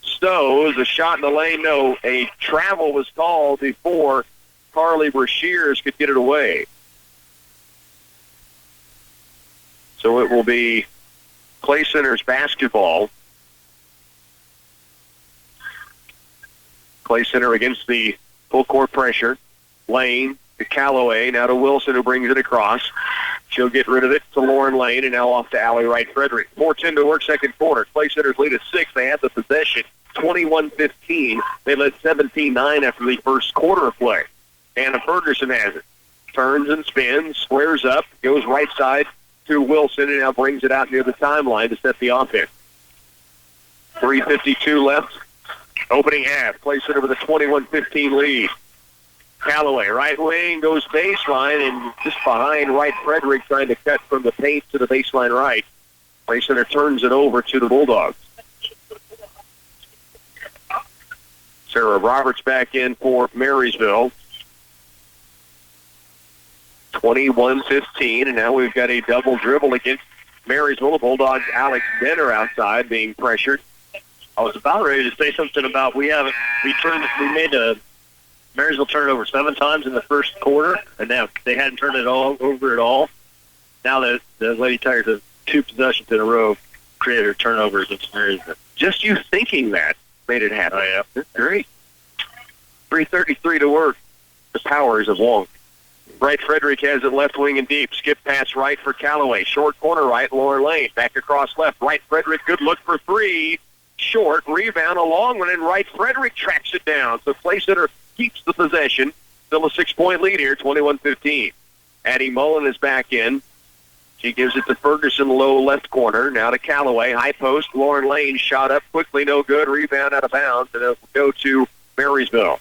Stowe. A shot in the lane. No, a travel was called before Carly Brashears could get it away. So it will be Clay Center's basketball. Clay Center against the full court pressure. Lane to Calloway, now to Wilson, who brings it across. She'll get rid of it to Lauren Lane, and now off to Allie Wright-Frederick. 4:10 to work, second quarter. Clay Center's lead is 6. They have the possession, 21-15. They led 17-9 after the first quarter of play. Anna Ferguson has it. Turns and spins, squares up, goes right side to Wilson, and now brings it out near the timeline to set the offense. 3:52 left. Opening half. Clay Center with a 21-15 lead. Callaway, right wing, goes baseline, and just behind Wright-Frederick trying to cut from the paint to the baseline right. Clay Center turns it over to the Bulldogs. Sarah Roberts back in for Marysville. 21-15, and now we've got a double dribble against Marysville. The Bulldogs' Alex Denner outside being pressured. I was about ready to say something about we made a Marysville turned it over 7 times in the first quarter, and now they hadn't turned it all over at all. Now the Lady Tigers have 2 possessions in a row created a turnover against Marysville. Just you thinking that made it happen. Oh, yeah. That's great. 3:33 to work. The powers of Wong. Wright-Frederick has it left wing and deep. Skip pass right for Callaway. Short corner right, Lauren Lane. Back across left. Wright-Frederick, good look for 3. Short, rebound, a long one, and Wright-Frederick tracks it down. So Clay Center keeps the possession. Still a 6-point lead here, 21-15. Addie Mullen is back in. She gives it to Ferguson, low left corner. Now to Callaway, high post. Lauren Lane shot up quickly, no good. Rebound out of bounds, and it'll go to Marysville.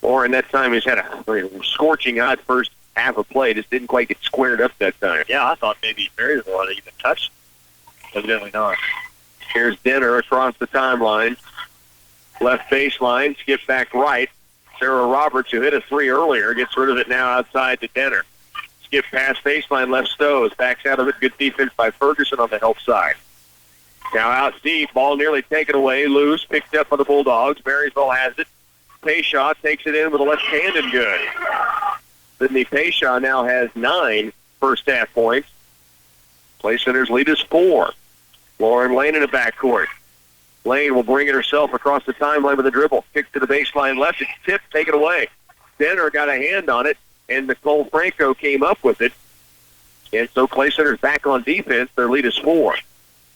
Lauren that time has had a scorching hot first half of play. Just didn't quite get squared up that time. Yeah, I thought maybe Marysville had even touched. Evidently not. Here's Denner across the timeline. Left baseline, skip back right. Sarah Roberts, who hit a 3 earlier, gets rid of it now outside to Denner. Skip past baseline, left Stowe, backs out of it. Good defense by Ferguson on the help side. Now out deep, ball nearly taken away, loose, picked up by the Bulldogs. Marysville has it. Payshaw takes it in with a left hand and good. Sydney Payshaw now has 9 first half points. Clay Center's lead is 4. Lauren Lane in the backcourt. Lane will bring it herself across the timeline with a dribble. Kick to the baseline left. It's tipped, take it away. Denner got a hand on it, and Nicole Franco came up with it. And so Clay Center's back on defense. Their lead is 4.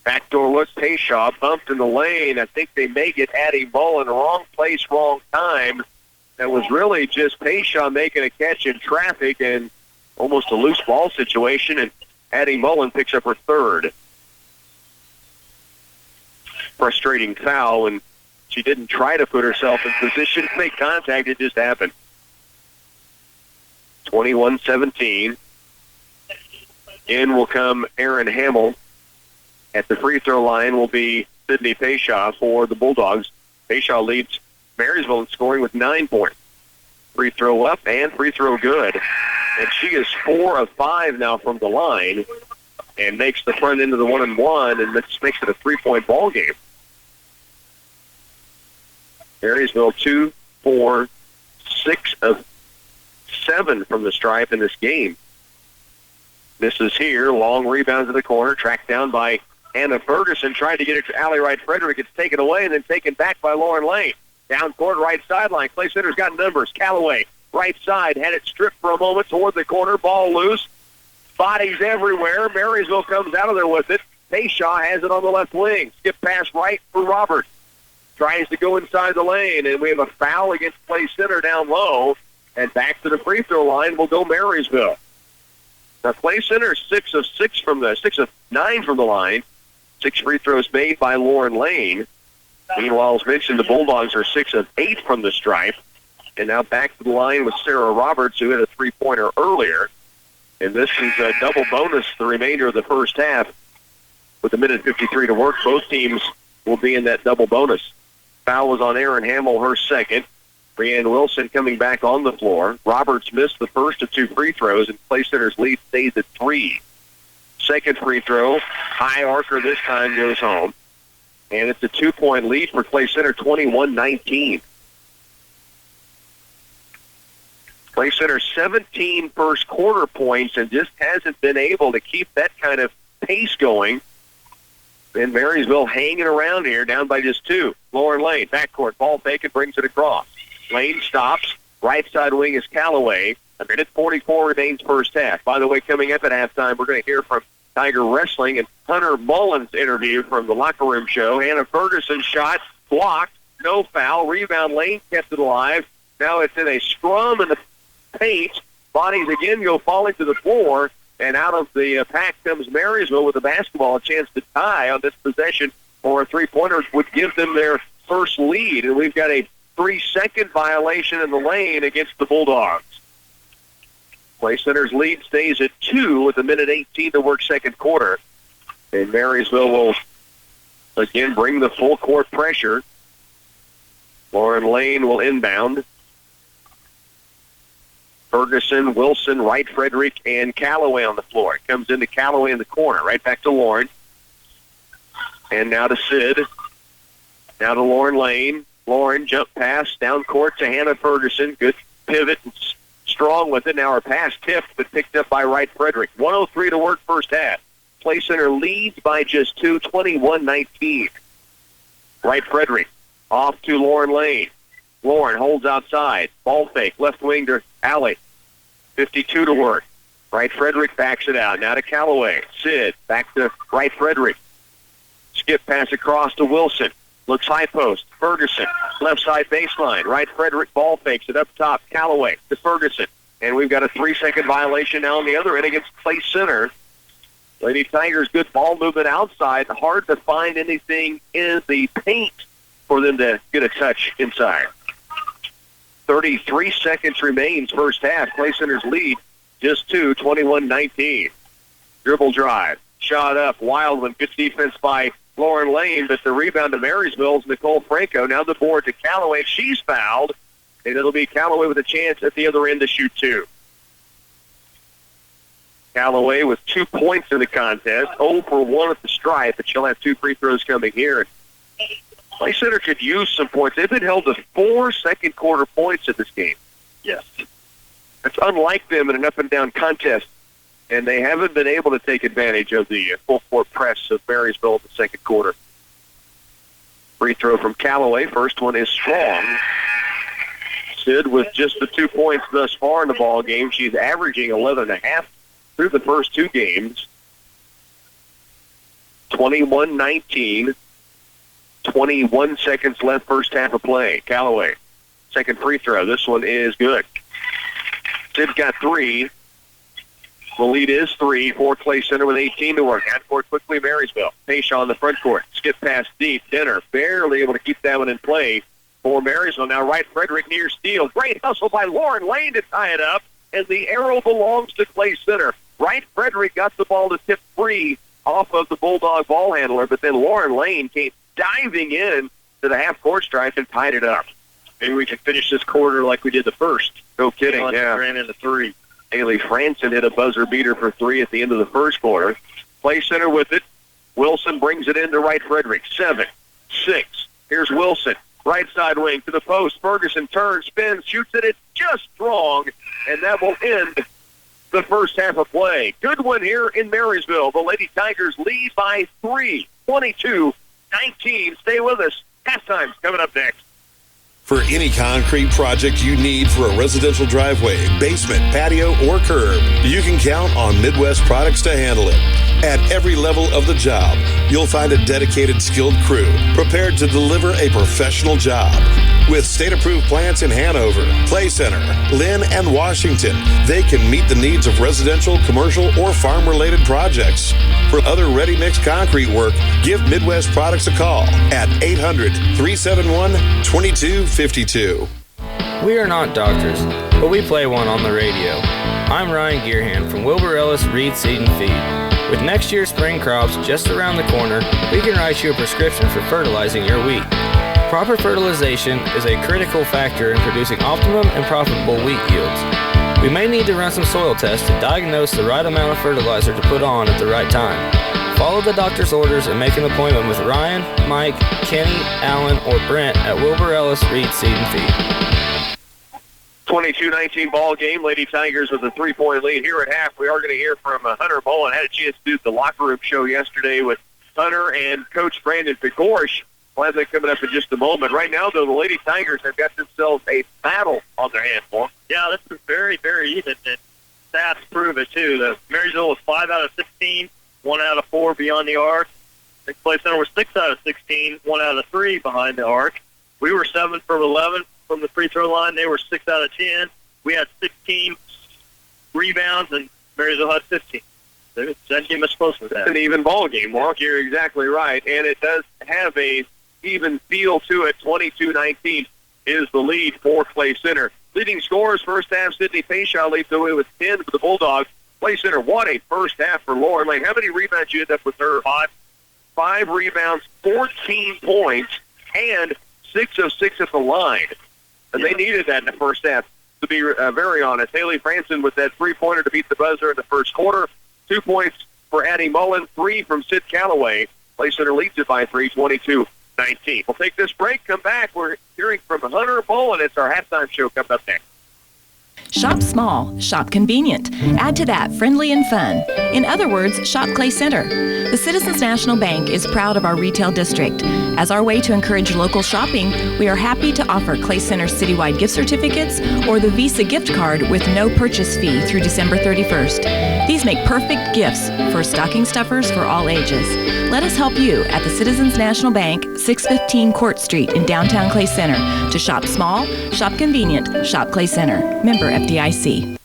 Backdoor look, Payshaw bumped in the lane. I think they may get Addie Mullen. Wrong place, wrong time. That was really just Payshaw making a catch in traffic and almost a loose ball situation, and Addie Mullen picks up her 3rd. Frustrating foul, and she didn't try to put herself in position to make contact. It just happened. 21-17. In will come Erin Hamill. At the free throw line will be Sydney Payshaw for the Bulldogs. Payshaw leads Marysville in scoring with 9 points. Free throw up and free throw good. And she is 4 of 5 now from the line and makes the front end of the 1-and-1, and this makes it a 3-point ball game. Marysville 2, 4, 6 of 7 from the stripe in this game. Misses here. Long rebound to the corner. Tracked down by Anna Ferguson. Tried to get it to Allie Wright-Frederick. It's taken away and then taken back by Lauren Lane. Down court, right sideline. Clay Center's got numbers. Callaway, right side. Had it stripped for a moment toward the corner. Ball loose. Bodies everywhere. Marysville comes out of there with it. Payshaw has it on the left wing. Skip pass right for Roberts. Tries to go inside the lane, and we have a foul against Clay Center down low. And back to the free throw line will go Marysville. Now, Clay Center is 6 of 9 from the line. 6 free throws made by Lauren Lane. Meanwhile, as mentioned, the Bulldogs are 6 of 8 from the stripe. And now back to the line with Sarah Roberts, who hit a 3-pointer earlier. And this is a double bonus the remainder of the first half. With 1:53 to work, both teams will be in that double bonus. Foul was on Erin Hamill, her 2nd. Brianne Wilson coming back on the floor. Roberts missed the first of 2 free throws, and Clay Center's lead stays at 3. Second free throw, high archer this time goes home. And it's a 2-point lead for Clay Center, 21-19. Clay Center 17 first quarter points and just hasn't been able to keep that kind of pace going. And Marysville hanging around here, down by just 2. Lauren Lane, backcourt, ball fake and brings it across. Lane stops. Right side wing is Callaway. A minute 44 remains first half. By the way, coming up at halftime, we're going to hear from Tiger Wrestling and Hunter Mullins' interview from the locker room show. Hannah Ferguson's shot blocked, no foul. Rebound Lane kept it alive. Now it's in a scrum in the paint. Bodies again go falling to the floor, and out of the pack comes Marysville with the basketball. A chance to tie on this possession, or a three-pointer would give them their first lead. And we've got a 3-second violation in the lane against the Bulldogs. Clay Center's lead stays at 2 with a minute 18 to work second quarter. And Marysville will again bring the full court pressure. Lauren Lane will inbound. Ferguson, Wilson, Wright, Frederick, and Callaway on the floor. It comes into Callaway in the corner. Right back to Lauren. And now to Sid. Now to Lauren Lane. Lauren jump pass down court to Hannah Ferguson. Good pivot and strong with it. Now her pass tipped but picked up by Wright Frederick. 1:03 to work first half. Clay Center leads by just 2, 21-19. Wright Frederick off to Lauren Lane. Lauren holds outside. Ball fake. Left wing to Alley. 52 to work. Wright Frederick backs it out. Now to Callaway. Sid back to Wright Frederick. Skip pass across to Wilson. Looks high post. Ferguson. Left side baseline. Wright Frederick ball fakes it up top. Callaway to Ferguson. And we've got a 3-second violation now on the other end against Clay Center. Lady Tigers, good ball movement outside. Hard to find anything in the paint for them to get a touch inside. 33 seconds remains first half. Clay Center's lead just 2, 21-19. Dribble drive. Shot up. Wild one. Good defense by Lauren Lane, but the rebound to Marysville's Nicole Franco. Now the board to Callaway. She's fouled, and it'll be Callaway with a chance at the other end to shoot 2. Callaway with 2 points in the contest. 0 for 1 at the stripe, but she'll have 2 free throws coming here. Clay Center could use some points. They've been held to 4 second quarter points in this game. Yes. That's unlike them in an up-and-down contest. And they haven't been able to take advantage of the full-court press of Marysville in the second quarter. Free throw from Callaway. First one is strong. Sid with just the 2 points thus far in the ball game. She's averaging 11.5 through the first 2 games. 21-19. 21 seconds left first half of play. Callaway, second free throw. This one is good. Sid's got 3. The lead is 3 for Clay Center with 18 to work. Half court quickly, Marysville. Payshaw on the front court. Skip pass deep. Dinner barely able to keep that one in play for Marysville. Now Wright Frederick near steal. Great hustle by Lauren Lane to tie it up, and the arrow belongs to Clay Center. Wright Frederick got the ball to tip free off of the Bulldog ball handler, but then Lauren Lane came diving in to the half-court stripe and tied it up. Maybe we can finish this quarter like we did the first. No kidding, yeah. Ran into 3. Haley Franson hit a buzzer beater for 3 at the end of the first quarter. Clay Center with it. Wilson brings it into Wright Frederick. 7, 6. Here's Wilson. Right side wing to the post. Ferguson turns, spins, shoots it. It's just wrong, and that will end the first half of play. Good one here in Marysville. The Lady Tigers lead by 3, 22-19. Stay with us. Halftime's coming up next. For any concrete project you need for a residential driveway, basement, patio, or curb, you can count on Midwest Products to handle it. At every level of the job, you'll find a dedicated, skilled crew prepared to deliver a professional job. With state-approved plants in Hanover, Clay Center, Lynn, and Washington, they can meet the needs of residential, commercial, or farm-related projects. For other ready-mix concrete work, give Midwest Products a call at 800-371-2252. We are not doctors, but we play one on the radio. I'm Ryan Gearhand from Wilbur Ellis Reed Seed and Feed. With next year's spring crops just around the corner, we can write you a prescription for fertilizing your wheat. Proper fertilization is a critical factor in producing optimum and profitable wheat yields. We may need to run some soil tests to diagnose the right amount of fertilizer to put on at the right time. Follow the doctor's orders and make an appointment with Ryan, Mike, Kenny, Alan, or Brent at Wilbur Ellis Reed Seed and Feed. 22-19 ball game. Lady Tigers with a 3-point lead here at half. We are going to hear from Hunter Mullen. Had a chance to do the locker room show yesterday with Hunter and Coach Brandon Pegorsh We'll have that coming up in just a moment. Right now, though, the Lady Tigers have got themselves a battle on their hands, Paul. Yeah, this is very, very even. And stats prove it, too. The Marysville was 5 out of 16, 1 out of 4 beyond the arc. The Clay Center was 6 out of 16, 1 out of 3 behind the arc. We were 7 from 11 from the free throw line. They were 6 out of 10. We had 16 rebounds, and Marysville had 15. That game is close to that. It's an even ball game, Mark. You're exactly right. And it does have a even feel to it. 22-19 is the lead for Clay Center. Leading scorers, first half, Sydney Payshaw leads the way with 10 for the Bulldogs. Clay Center, what a first half for Lauren Lane. How many rebounds you end up with her? 5 rebounds, 14 points, and 6 of 6 at the line. And they needed that in the first half, to be very honest. Haley Franson with that three-pointer to beat the buzzer in the first quarter. 2 points for Addie Mullen, 3 from Sid Calloway. Clay Center leads it by 3, 22-19. We'll take this break, come back. We're hearing from Hunter Mullen. It's our halftime show coming up next. Shop small, shop convenient. Add to that friendly and fun. In other words, shop Clay Center. The Citizens National Bank is proud of our retail district. As our way to encourage local shopping, we are happy to offer Clay Center citywide gift certificates or the Visa gift card with no purchase fee through December 31st. These make perfect gifts for stocking stuffers for all ages. Let us help you at the Citizens National Bank, 615 Court Street in downtown Clay Center. To shop small, shop convenient, shop Clay Center. Member FDIC.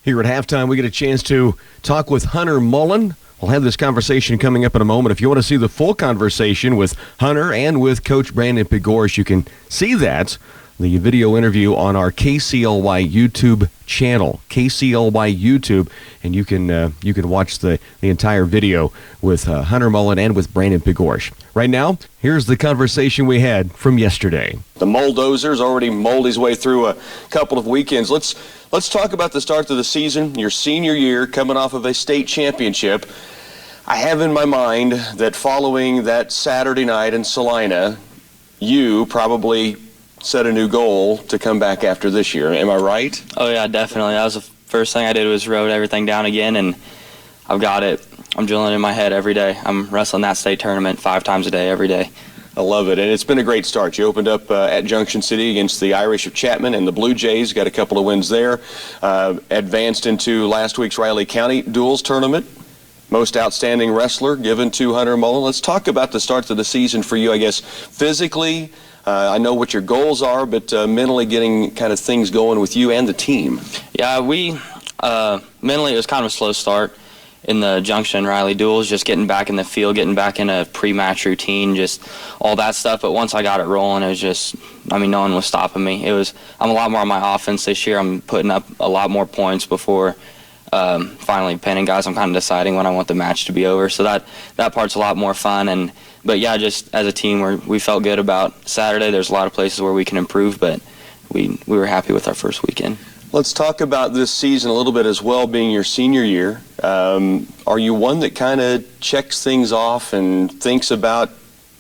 Here at halftime, we get a chance to talk with Hunter Mullen. We'll have this conversation coming up in a moment. If you want to see the full conversation with Hunter and with Coach Brandon Pigorish, you can see that, the video interview, on our KCLY YouTube channel, KCLY YouTube, and you can watch the entire video with Hunter Mullen and with Brandon Pigorish. Right now, here's the conversation we had from yesterday. The Mulldozer's already mulled his way through a couple of weekends. Let's talk about the start of the season, your senior year, coming off of a state championship. I have in my mind that following that Saturday night in Salina, you probably set a new goal to come back after this year. Am I right? Oh, yeah, definitely. That was the first thing I did, was wrote everything down again, and I've got it. I'm drilling it in my head every day. I'm wrestling that state tournament 5 times a day, every day. I love it, and it's been a great start. You opened up at Junction City against the Irish of Chapman and the Blue Jays, got a couple of wins there. Advanced into last week's Riley County Duels tournament. Most outstanding wrestler given to Hunter Mullen. Let's talk about the start of the season for you, I guess, physically. I know what your goals are, but mentally getting kind of things going with you and the team. Yeah, mentally it was kind of a slow start in the Junction Riley duels, just getting back in the field, getting back in a pre-match routine, just all that stuff. But once I got it rolling, it was just, no one was stopping me. I'm a lot more on my offense this year. I'm putting up a lot more points before finally pinning guys. I'm kind of deciding when I want the match to be over. So that part's a lot more fun. But yeah, just as a team, we felt good about Saturday. There's a lot of places where we can improve, but we were happy with our first weekend. Let's talk about this season a little bit as well, being your senior year. Are you one that kind of checks things off and thinks about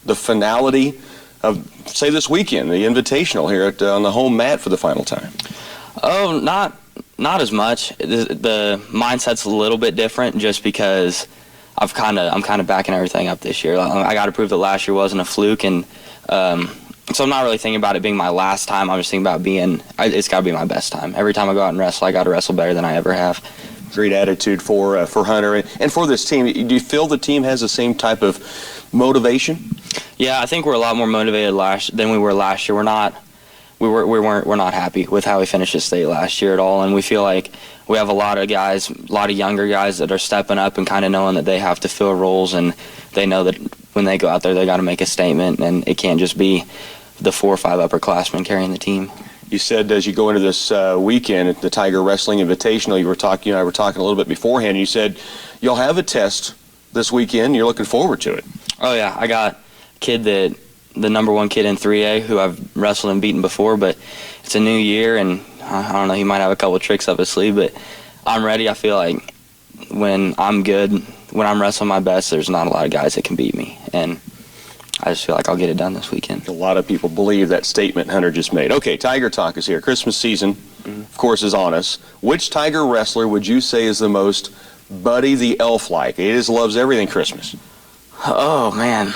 the finality of, say, this weekend, the Invitational here on the home mat for the final time? Oh, not as much. The mindset's a little bit different, just because I'm kind of backing everything up this year. I got to prove that last year wasn't a fluke, and so I'm not really thinking about it being my last time. I'm just thinking about it's got to be my best time. Every time I go out and wrestle, I got to wrestle better than I ever have. Great attitude for Hunter and for this team. Do you feel the team has the same type of motivation? Yeah, I think we're a lot more motivated than we were last year. We're not happy with how we finished the state last year at all, and we feel like we have a lot of younger guys that are stepping up and kind of knowing that they have to fill roles, and they know that when they go out there, they got to make a statement, and it can't just be the 4 or 5 upperclassmen carrying the team. You said as you go into this weekend at the Tiger Wrestling Invitational, you and I were talking a little bit beforehand. You said you'll have a test this weekend. You're looking forward to it. Oh yeah, I got a kid the number 1 kid in 3A who I've wrestled and beaten before, but it's a new year, and I don't know, he might have a couple tricks up his sleeve, but I'm ready. I feel like when I'm good, when I'm wrestling my best, there's not a lot of guys that can beat me, and I just feel like I'll get it done this weekend. A lot of people believe that statement Hunter just made. Okay, Tiger Talk is here. Christmas season, of course, is on us. Which Tiger wrestler would you say is the most Buddy the Elf-like? He just loves everything Christmas. Oh, man,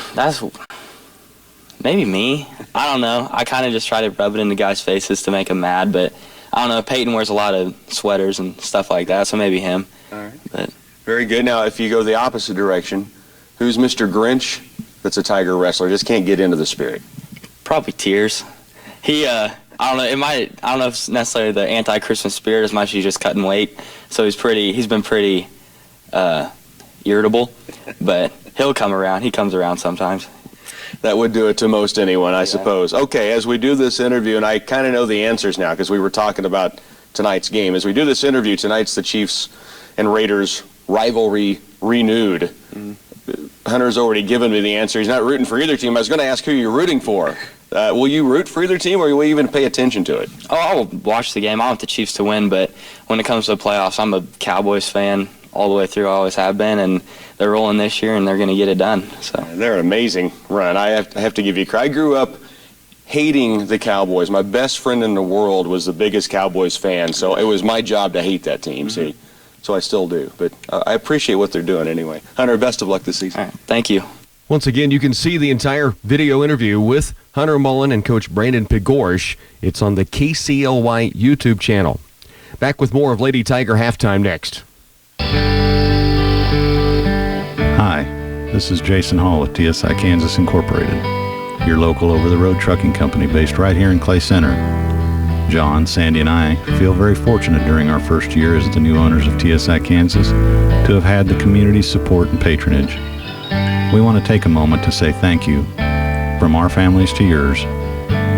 Maybe me. I don't know. I kind of just try to rub it in the guys' faces to make them mad, but I don't know. Peyton wears a lot of sweaters and stuff like that, so maybe him. All right. But Very good. Now, if you go the opposite direction, who's Mr. Grinch that's a Tiger wrestler? Just can't get into the spirit. probably Tears. I don't know. I don't know if it's necessarily the anti-Christmas spirit as much as he's just cutting weight. So he's been pretty irritable, but he'll come around. He comes around sometimes. That would do it to most anyone, I suppose. Okay, as we do this interview, and I kind of know the answers now because we were talking about tonight's game. As we do this interview, tonight's the Chiefs and Raiders rivalry renewed. Hunter's already given me the answer. He's not rooting for either team. I was going to ask who you're rooting for. Will you root for either team, or will you even pay attention to it? Oh, I'll watch the game. I want the Chiefs to win, but when it comes to the playoffs, I'm a Cowboys fan all the way through. I always have been, and they're rolling this year, and they're going to get it done. So they're an amazing run. I have to give you credit. I grew up hating the Cowboys. My best friend in the world was the biggest Cowboys fan, so it was my job to hate that team. See, so I still do. But I appreciate what they're doing anyway. Hunter, best of luck this season. All right, thank you. Once again, you can see the entire video interview with Hunter Mullen and Coach Brandon Pigorsh. It's on the KCLY YouTube channel. Back with more of Lady Tiger halftime next. Hi, this is Jason Hall with TSI Kansas Incorporated, your local over-the-road trucking company based right here in Clay Center. John, Sandy, and I feel very fortunate during our first year as the new owners of TSI Kansas to have had the community's support and patronage. We want to take a moment to say thank you. From our families to yours,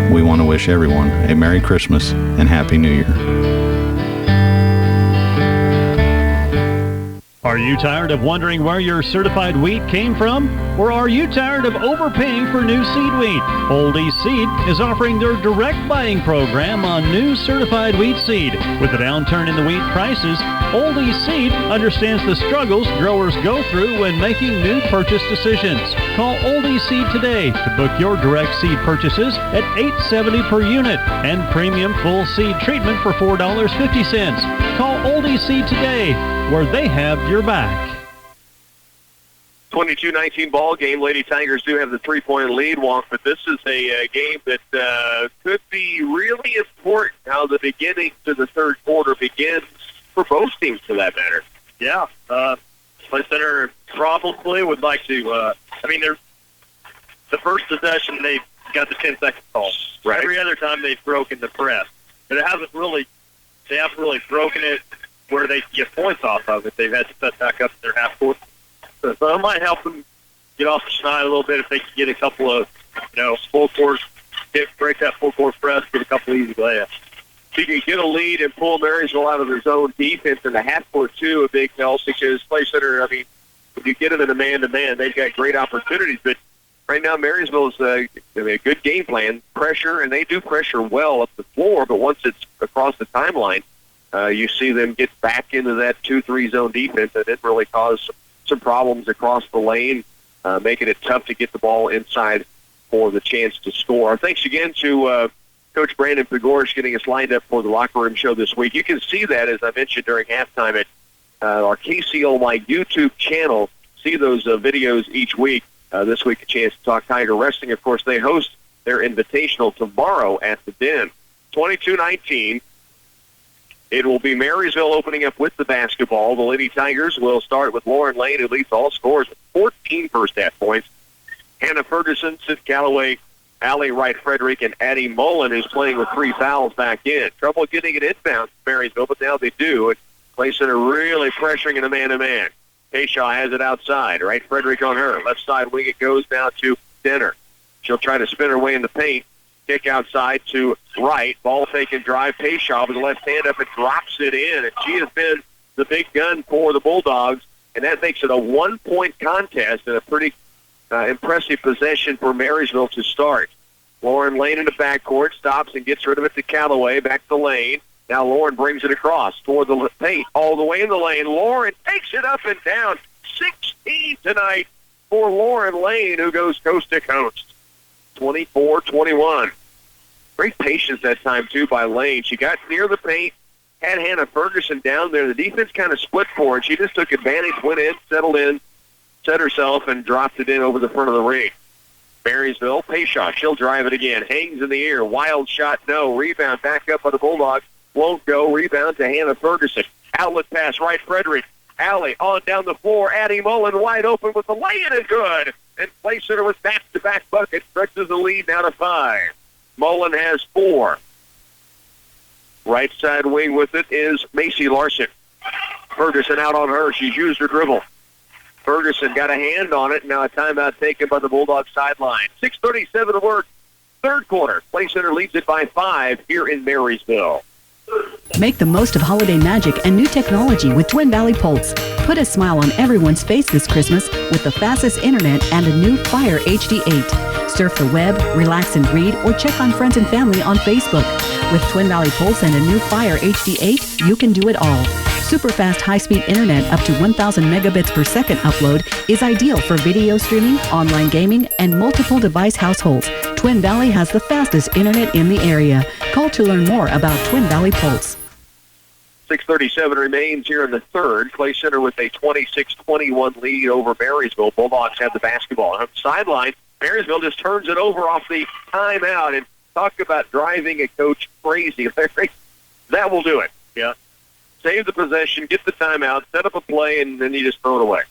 we want to wish everyone a Merry Christmas and Happy New Year. Are you tired of wondering where your certified wheat came from? Or are you tired of overpaying for new seed wheat? Old East Seed is offering their direct buying program on new certified wheat seed. With the downturn in the wheat prices, Old East Seed understands the struggles growers go through when making new purchase decisions. Call Old East Seed today to book your direct seed purchases at $8.70 per unit and premium full seed treatment for $4.50. Call Old East Seed today, where they have your back. 22-19 ball game. Lady Tigers do have the 3-point lead, Wonk, but this is a game that could be really important how the beginning to the third quarter begins for both teams, for that matter. Yeah. Clay Center probably would like to, they're the first possession, they've got the 10-second call. Right. Every other time they've broken the press. But they haven't really broken it where they can get points off of it. They've had to set back up their half court. So it might help them get off the schneid a little bit if they can get a couple of, full court, break that full court press, get a couple easy layups. If you can get a lead and pull Marysville out of their zone defense in the half court too, a big help, because Clay Center, if you get them in a man-to-man, they've got great opportunities. But right now, Marysville's a good game plan, pressure, and they do pressure well up the floor, but once it's across the timeline, you see them get back into that 2-3 zone defense, and it really caused some problems across the lane, making it tough to get the ball inside for the chance to score. Our thanks again to Coach Brandon Pigorsh getting us lined up for the locker room show this week. You can see that, as I mentioned, during halftime at our KCLY YouTube channel. See those videos each week. This week, a chance to talk Tiger Wrestling. Of course, they host their invitational tomorrow at the Den. 22-19. It will be Marysville opening up with the basketball. The Lady Tigers will start with Lauren Lane, who leads all scores with 14 first-half points. Hannah Ferguson, Sid Calloway, Allie Wright-Frederick, and Addie Mullen, who's playing with 3 fouls back in. Trouble getting it inbound to Marysville, but now they do. And Clay Center really pressuring in a man-to-man. Tayshaw has it outside. Wright-Frederick on her. Left side wing it goes now to Denner. She'll try to spin her way in the paint. Kick outside to Wright. Ball fake and drive. Tayshaw with the left hand up and drops it in. And she has been the big gun for the Bulldogs. And that makes it a 1-point contest and a pretty impressive possession for Marysville to start. Lauren Lane in the backcourt. Stops and gets rid of it to Calloway. Back to Lane. Now Lauren brings it across toward the paint. All the way in the lane. Lauren takes it up and down. 16 tonight for Lauren Lane, who goes coast to coast. 24-21. Great patience that time, too, by Lane. She got near the paint, had Hannah Ferguson down there. The defense kind of split for her, and she just took advantage, went in, settled in, set herself, and dropped it in over the front of the ring. Marysville, Payshaw, she'll drive it again. Hangs in the air, wild shot, no. Rebound back up by the Bulldogs. Won't go. Rebound to Hannah Ferguson. Outlet pass, right Frederick. Alley on down the floor. Addie Mullen wide open with the lay-in and good. And Clay-Center with back-to-back bucket stretches the lead now to 5. Mullen has 4. Right side wing with it is Macy Larson. Ferguson out on her. She's used her dribble. Ferguson got a hand on it. Now a timeout taken by the Bulldogs sideline. 6:37 to work. Third quarter. Clay-Center leads it by 5 here in Marysville. Make the most of holiday magic and new technology with Twin Valley Pulse. Put a smile on everyone's face this Christmas with the fastest internet and a new Fire HD8. Surf the web, relax and read, or check on friends and family on Facebook. With Twin Valley Pulse and a new Fire HD8, you can do it all. Super fast high-speed internet up to 1,000 megabits per second upload is ideal for video streaming, online gaming, and multiple device households. Twin Valley has the fastest internet in the area. Call to learn more about Twin Valley Pulse. 6:37 remains here in the third. Clay-Center with a 26-21 lead over Marysville. Bulldogs have the basketball. On the sideline, Marysville just turns it over off the timeout. And talk about driving a coach crazy. That will do it. Yeah. Save the possession, get the timeout, set up a play, and then you just throw it away.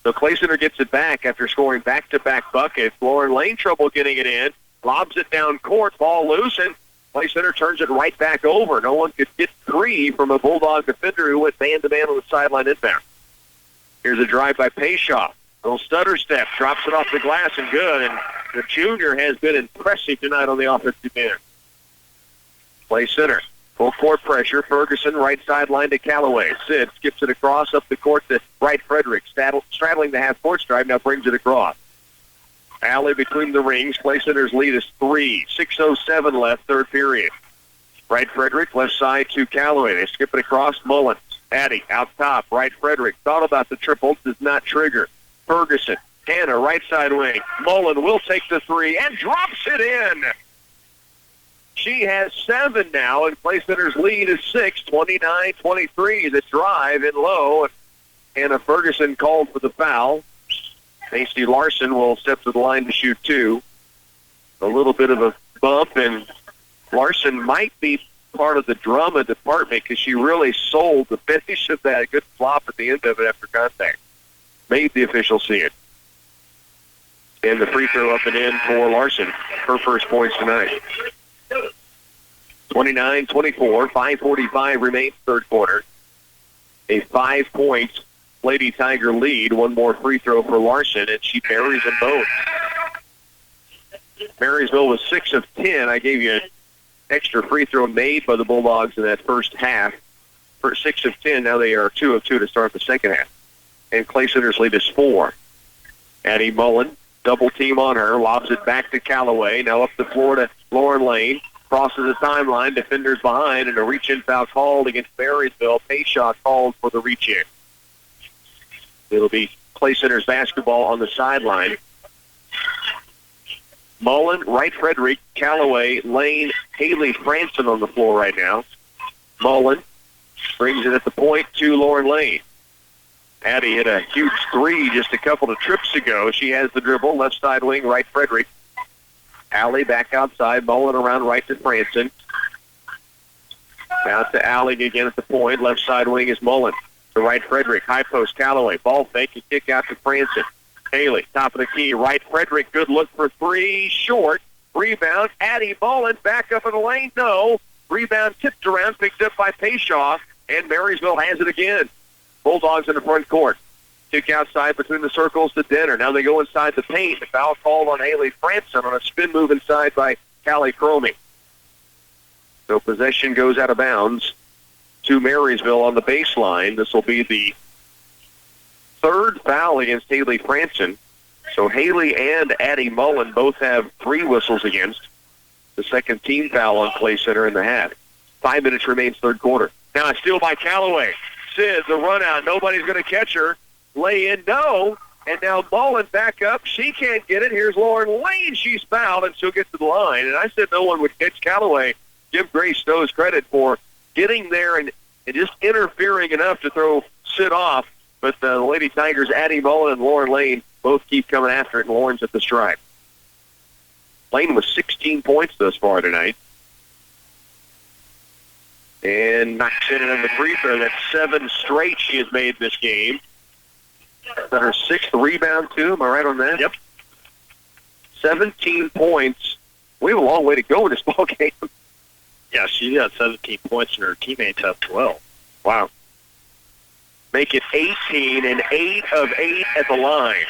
So Clay-Center gets it back after scoring back-to-back buckets. Lauren Lane trouble getting it in, lobs it down court, ball loose, and Clay-Center turns it right back over. No one could get 3 from a Bulldog defender who went man-to-man on the sideline inbound. Here's a drive by Payshaw. Little stutter step, drops it off the glass and good, and the junior has been impressive tonight on the offensive end. Clay-Center. Full court pressure. Ferguson, right sideline to Callaway. Sid skips it across up the court to Wright Frederick. Straddling the half-court stripe, now brings it across. Alley between the rings. Clay-Center's lead is 3. 6:07 left, third period. Wright Frederick, left side to Callaway. They skip it across. Mullen. Addie, out top. Wright Frederick. Thought about the triple. Does not trigger. Ferguson. Hannah, right side wing. Mullen will take the 3 and drops it in. She has 7 now, and Clay-Center's lead is 6, 29-23. The drive in low, and Hannah Ferguson called for the foul. Macy Larson will step to the line to shoot 2. A little bit of a bump, and Larson might be part of the drama department because she really sold the finish of that. Good flop at the end of it after contact. Made the official see it. And the free throw up and in for Larson. Her first points tonight. 29-24, 5:45 remains third quarter. A 5-point Lady Tiger lead. One more free throw for Larson, and she buries them both. Marysville was 6 of 10. I gave you an extra free throw made by the Bulldogs in that first half. For 6 of 10, now they are 2 of 2 to start the second half. And Clay-Center's lead is 4. Addie Mullen, double team on her, lobs it back to Callaway. Now up the floor to Lauren Lane. Crosses the timeline, defenders behind, and a reach-in foul called against Marysville. Payshaw called for the reach-in. It'll be Clay-Center's basketball on the sideline. Mullen, Wright Frederick, Callaway, Lane, Haley Franson on the floor right now. Mullen brings it at the point to Lauren Lane. Addie hit a huge 3 just a couple of trips ago. She has the dribble, left side wing, Wright Frederick. Alley back outside, Mullen around right to Franson. Out to Alley again at the point. Left side wing is Mullen. To Wright Frederick, high post Callaway. Ball fake and kick out to Franson. Haley, top of the key. Wright Frederick, good look for 3. Short. Rebound. Addie Mullen back up in the lane. No. Rebound tipped around, picked up by Payshaw, and Marysville has it again. Bulldogs in the front court. Kick outside between the circles to Denner. Now they go inside the paint. The foul called on Haley Franson on a spin move inside by Callie Cromie. So possession goes out of bounds to Marysville on the baseline. This will be the third foul against Haley Franson. So Haley and Addie Mullen both have 3 whistles against. The second team foul on Clay-Center in the half. 5 minutes remains third quarter. Now a steal by Callaway. Sid, the run out. Nobody's going to catch her. Lay in, no. And now Mullen back up. She can't get it. Here's Lauren Lane. She's fouled, and she'll get to the line. And I said no one would catch Callaway. Give Grace Stowe's credit for getting there and just interfering enough to throw Sid off. But the Lady Tigers, Addie Mullen and Lauren Lane, both keep coming after it, and Lauren's at the stripe. Lane with 16 points thus far tonight. And knocks in another free throw. That's 7 straight she has made this game. Is that her 6th rebound, too? Am I right on that? Yep. 17 points. We have a long way to go in this ball game. Yeah, she got 17 points and her teammates have 12. Wow. Make it 18 and 8 of 8 at the line.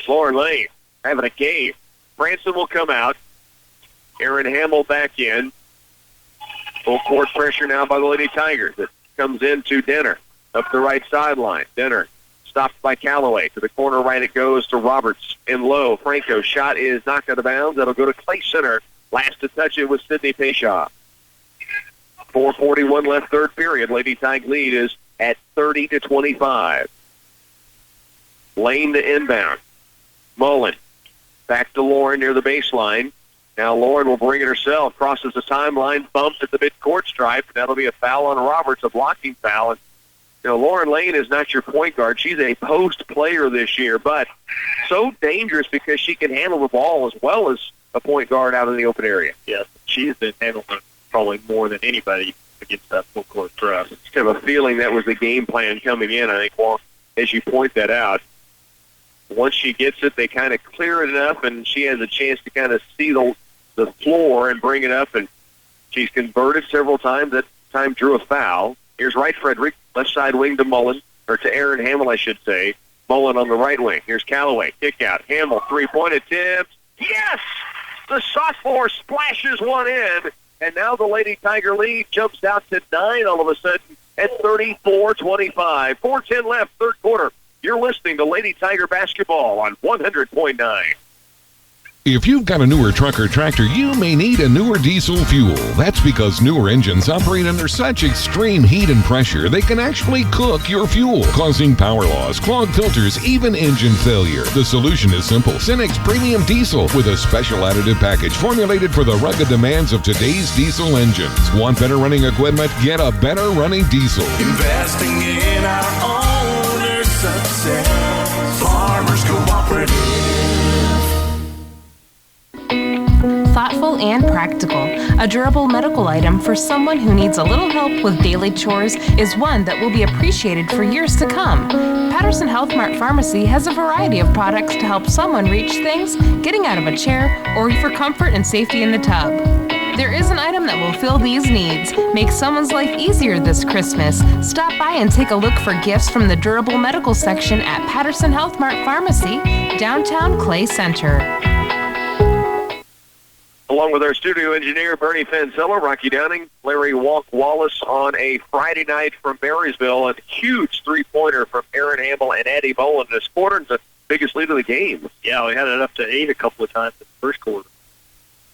Lauren Lane having a game. Branson will come out. Aaron Hamill back in. Full court pressure now by the Lady Tigers. It comes into Denner. Up the right sideline. Denner stopped by Callaway. To the corner right it goes to Roberts. In low. Franco shot is knocked out of bounds. That'll go to Clay Center. Last to touch it was Sydney Payshaw. 4:41 left third period. Lady Tig lead is at 30-25. Lane to inbound. Mullen. Back to Lauren near the baseline. Now Lauren will bring it herself. Crosses the timeline. Bumps at the mid-court stripe. That'll be a foul on Roberts, a blocking foul. And, Lauren Lane is not your point guard. She's a post player this year, but so dangerous because she can handle the ball as well as a point guard out in the open area. Yes, she's been handling probably more than anybody against that full court press. Just have a feeling that was the game plan coming in, I think, well, as you point that out. Once she gets it, they kind of clear it enough, and she has a chance to kind of see the floor and bring it up, and she's converted several times. That time drew a foul. Here's Wright Frederick, left side wing to Mullen, or to Aaron Hamill, I should say. Mullen on the right wing. Here's Callaway, kick out. Hamill, three-point attempt. Yes! The sophomore splashes one in, and now the Lady Tiger lead jumps out to 9 all of a sudden at 34-25. 4:10 left, third quarter. You're listening to Lady Tiger basketball on 100.9. If you've got a newer truck or tractor, you may need a newer diesel fuel. That's because newer engines operate under such extreme heat and pressure they can actually cook your fuel, causing power loss, clogged filters, even engine failure. The solution is simple. Cenex Premium Diesel with a special additive package formulated for the rugged demands of today's diesel engines. Want better running equipment? Get a better running diesel. Investing in our owner's success. Farmers Cooperative. Thoughtful and practical, a durable medical item for someone who needs a little help with daily chores is one that will be appreciated for years to come. Patterson Health Mart Pharmacy has a variety of products to help someone reach things, getting out of a chair, or for comfort and safety in the tub. There is an item that will fill these needs, make someone's life easier this Christmas. Stop by and take a look for gifts from the durable medical section at Patterson Health Mart Pharmacy, downtown Clay Center. Along with our studio engineer, Bernie Fanzella, Rocky Downing, Larry Wallace on a Friday night from Marysville. A huge three-pointer from Aaron Hamill and Addie Mullen this quarter. It's the biggest lead of the game. Yeah, we had it up to 8 a couple of times in the first quarter.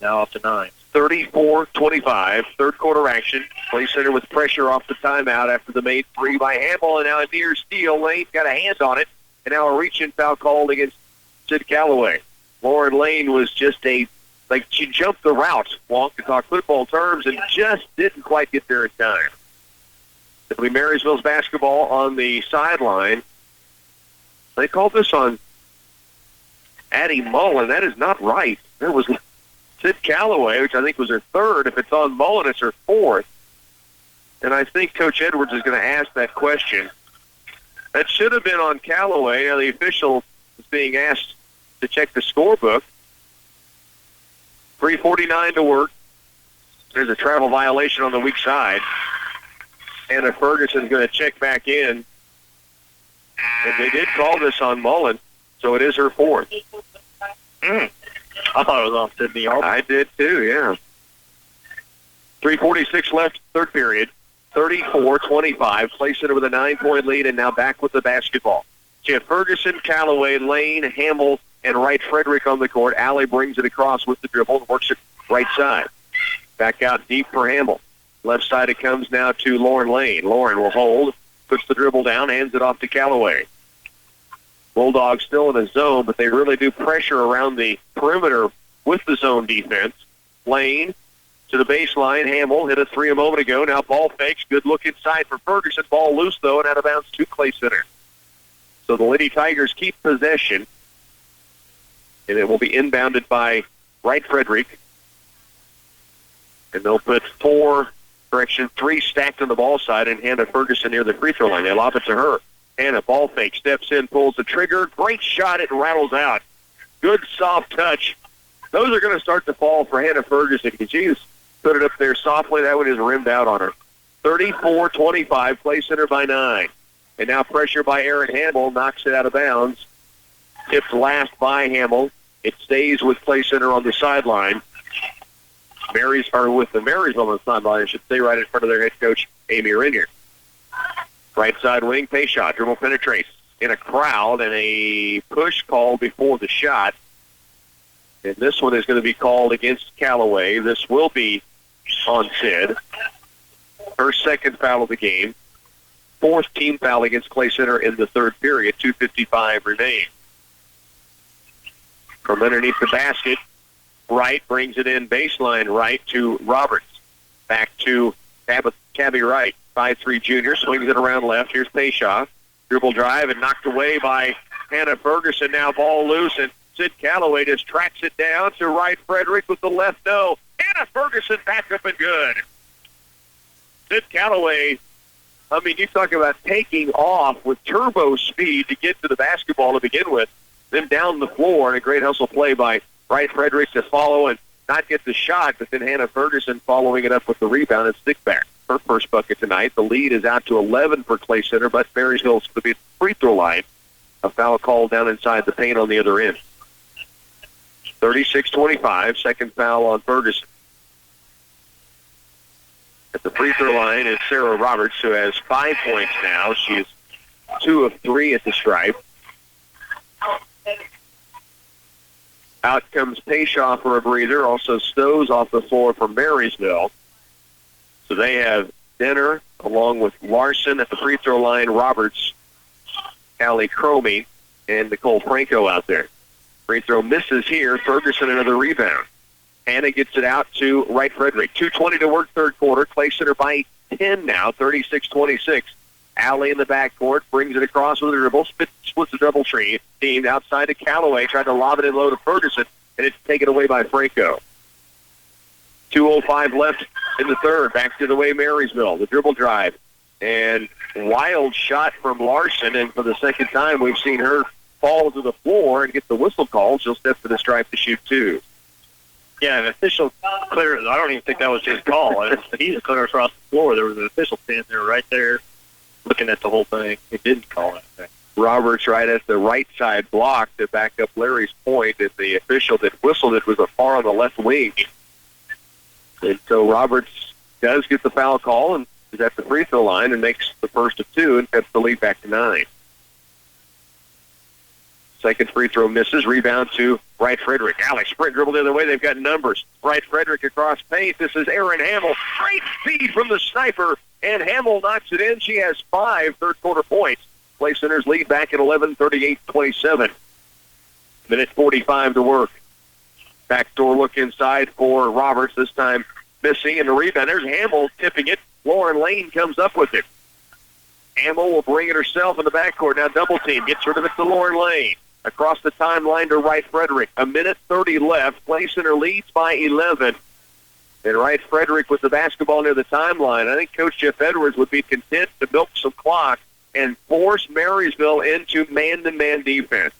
Now up to 9. 34-25, third quarter action. Clay Center with pressure off the timeout after the made three by Hamill, and now a near steal. Lane got a hand on it, and now a reach-in foul called against Sid Callaway. Lauren Lane was just she jumped the route, Wonk, to talk football terms, and just didn't quite get there in time. It'll be Marysville's basketball on the sideline. They called this on Addie Mullen. That is not right. There was Sid Callaway, which I think was her third. If it's on Mullen, it's her fourth. And I think Coach Edwards is going to ask that question. That should have been on Callaway. Now the official is being asked to check the scorebook. 3:49 to work. There's a travel violation on the weak side. Anna Ferguson's going to check back in. And they did call this on Mullen, so it is her fourth. I thought it was on Sydney. I did too, yeah. 3:46 left, third period. 34-25. Clay Center with a 9-point lead, and now back with the basketball. So you have Ferguson, Callaway, Lane, Hamill, and Wright Frederick on the court. Alley brings it across with the dribble and works it right side. Back out deep for Hamill. Left side it comes now to Lauren Lane. Lauren will hold, puts the dribble down, hands it off to Callaway. Bulldogs still in a zone, but they really do pressure around the perimeter with the zone defense. Lane to the baseline. Hamill hit a three a moment ago. Now ball fakes. Good look inside for Ferguson. Ball loose, though, and out of bounds to Clay Center. So the Lady Tigers keep possession, and it will be inbounded by Wright Frederick. And they'll put 3 stacked on the ball side, and Hannah Ferguson near the free throw line. They lob it to her. Hannah, ball fake, steps in, pulls the trigger. Great shot, it rattles out. Good soft touch. Those are going to start to fall for Hannah Ferguson. She's put it up there softly. That one is rimmed out on her. 34-25, Clay Center by 9. And now pressure by Aaron Hamill, knocks it out of bounds. Tipped last by Hamill. It stays with Clay Center on the sideline. With the Marysville on the sideline, I should say, right in front of their head coach, Amy Renier. Right side wing, pay shot, dribble penetrates in a crowd, and a push call before the shot. And this one is going to be called against Callaway. This will be on Sid. Her second foul of the game. 4th team foul against Clay Center in the third period. 2:55 remain. From underneath the basket, Wright brings it in baseline right to Roberts. Back to Cabby Wright. 5'3" junior, swings it around left. Here's Payshaw. Dribble drive and knocked away by Hannah Ferguson. Now ball loose, and Sid Callaway just tracks it down to Wright Frederick with the left no. Hannah Ferguson back up and good. Sid Callaway, I mean, you talk about taking off with turbo speed to get to the basketball to begin with. Then down the floor, and a great hustle play by Wright Frederick to follow and not get the shot, but then Hannah Ferguson following it up with the rebound and stick back. Her first bucket tonight. The lead is out to 11 for Clay Center, but Marysville's going to be at the free throw line. A foul call down inside the paint on the other end. 36-25, second foul on Ferguson. At the free throw line is Sarah Roberts, who has 5 points now. She is 2 of 3 at the stripe. Out comes Payshaw for a breather. Also Stows off the floor for Marysville. So they have Denner along with Larson at the free throw line, Roberts, Allie Cromie, and Nicole Franco out there. Free throw misses here. Ferguson another rebound. Hannah gets it out to Wright Frederick. 2:20 to work third quarter. Clay Center by 10 now, 36-26. Allie in the backcourt, brings it across with a dribble, splits the double team outside to Callaway, tried to lob it in low to Ferguson, and it's taken away by Franco. 2:05 left in the third. Back to the way Marysville. The dribble drive. And wild shot from Larson, and for the second time we've seen her fall to the floor and get the whistle called. She'll step to the stripe to shoot 2. Yeah, an official clear. I don't even think that was his call. He's clear across the floor. There was an official standing there right there looking at the whole thing. He didn't call anything. Roberts right at the right side block to back up Larry's point, and the official that whistled it was far on the left wing. And so Roberts does get the foul call and is at the free throw line and makes the first of 2 and cuts the lead back to 9. Second free throw misses. Rebound to Wright Frederick. Alex sprint dribble the other way. They've got numbers. Wright Frederick across paint. This is Aaron Hamill. Great speed from the sniper, and Hamill knocks it in. She has 5 third quarter points. Clay Center's lead back at 11, 38-27. Minute 45 to work. Backdoor look inside for Roberts, this time missing, and the rebound. There's Hamill tipping it. Lauren Lane comes up with it. Hamill will bring it herself in the backcourt. Now double team. Gets rid of it to Lauren Lane. Across the timeline to Wright Frederick. 1:30 left. Clay Center leads by 11. And Wright Frederick with the basketball near the timeline. I think Coach Jeff Edwards would be content to milk some clock and force Marysville into man-to-man defense.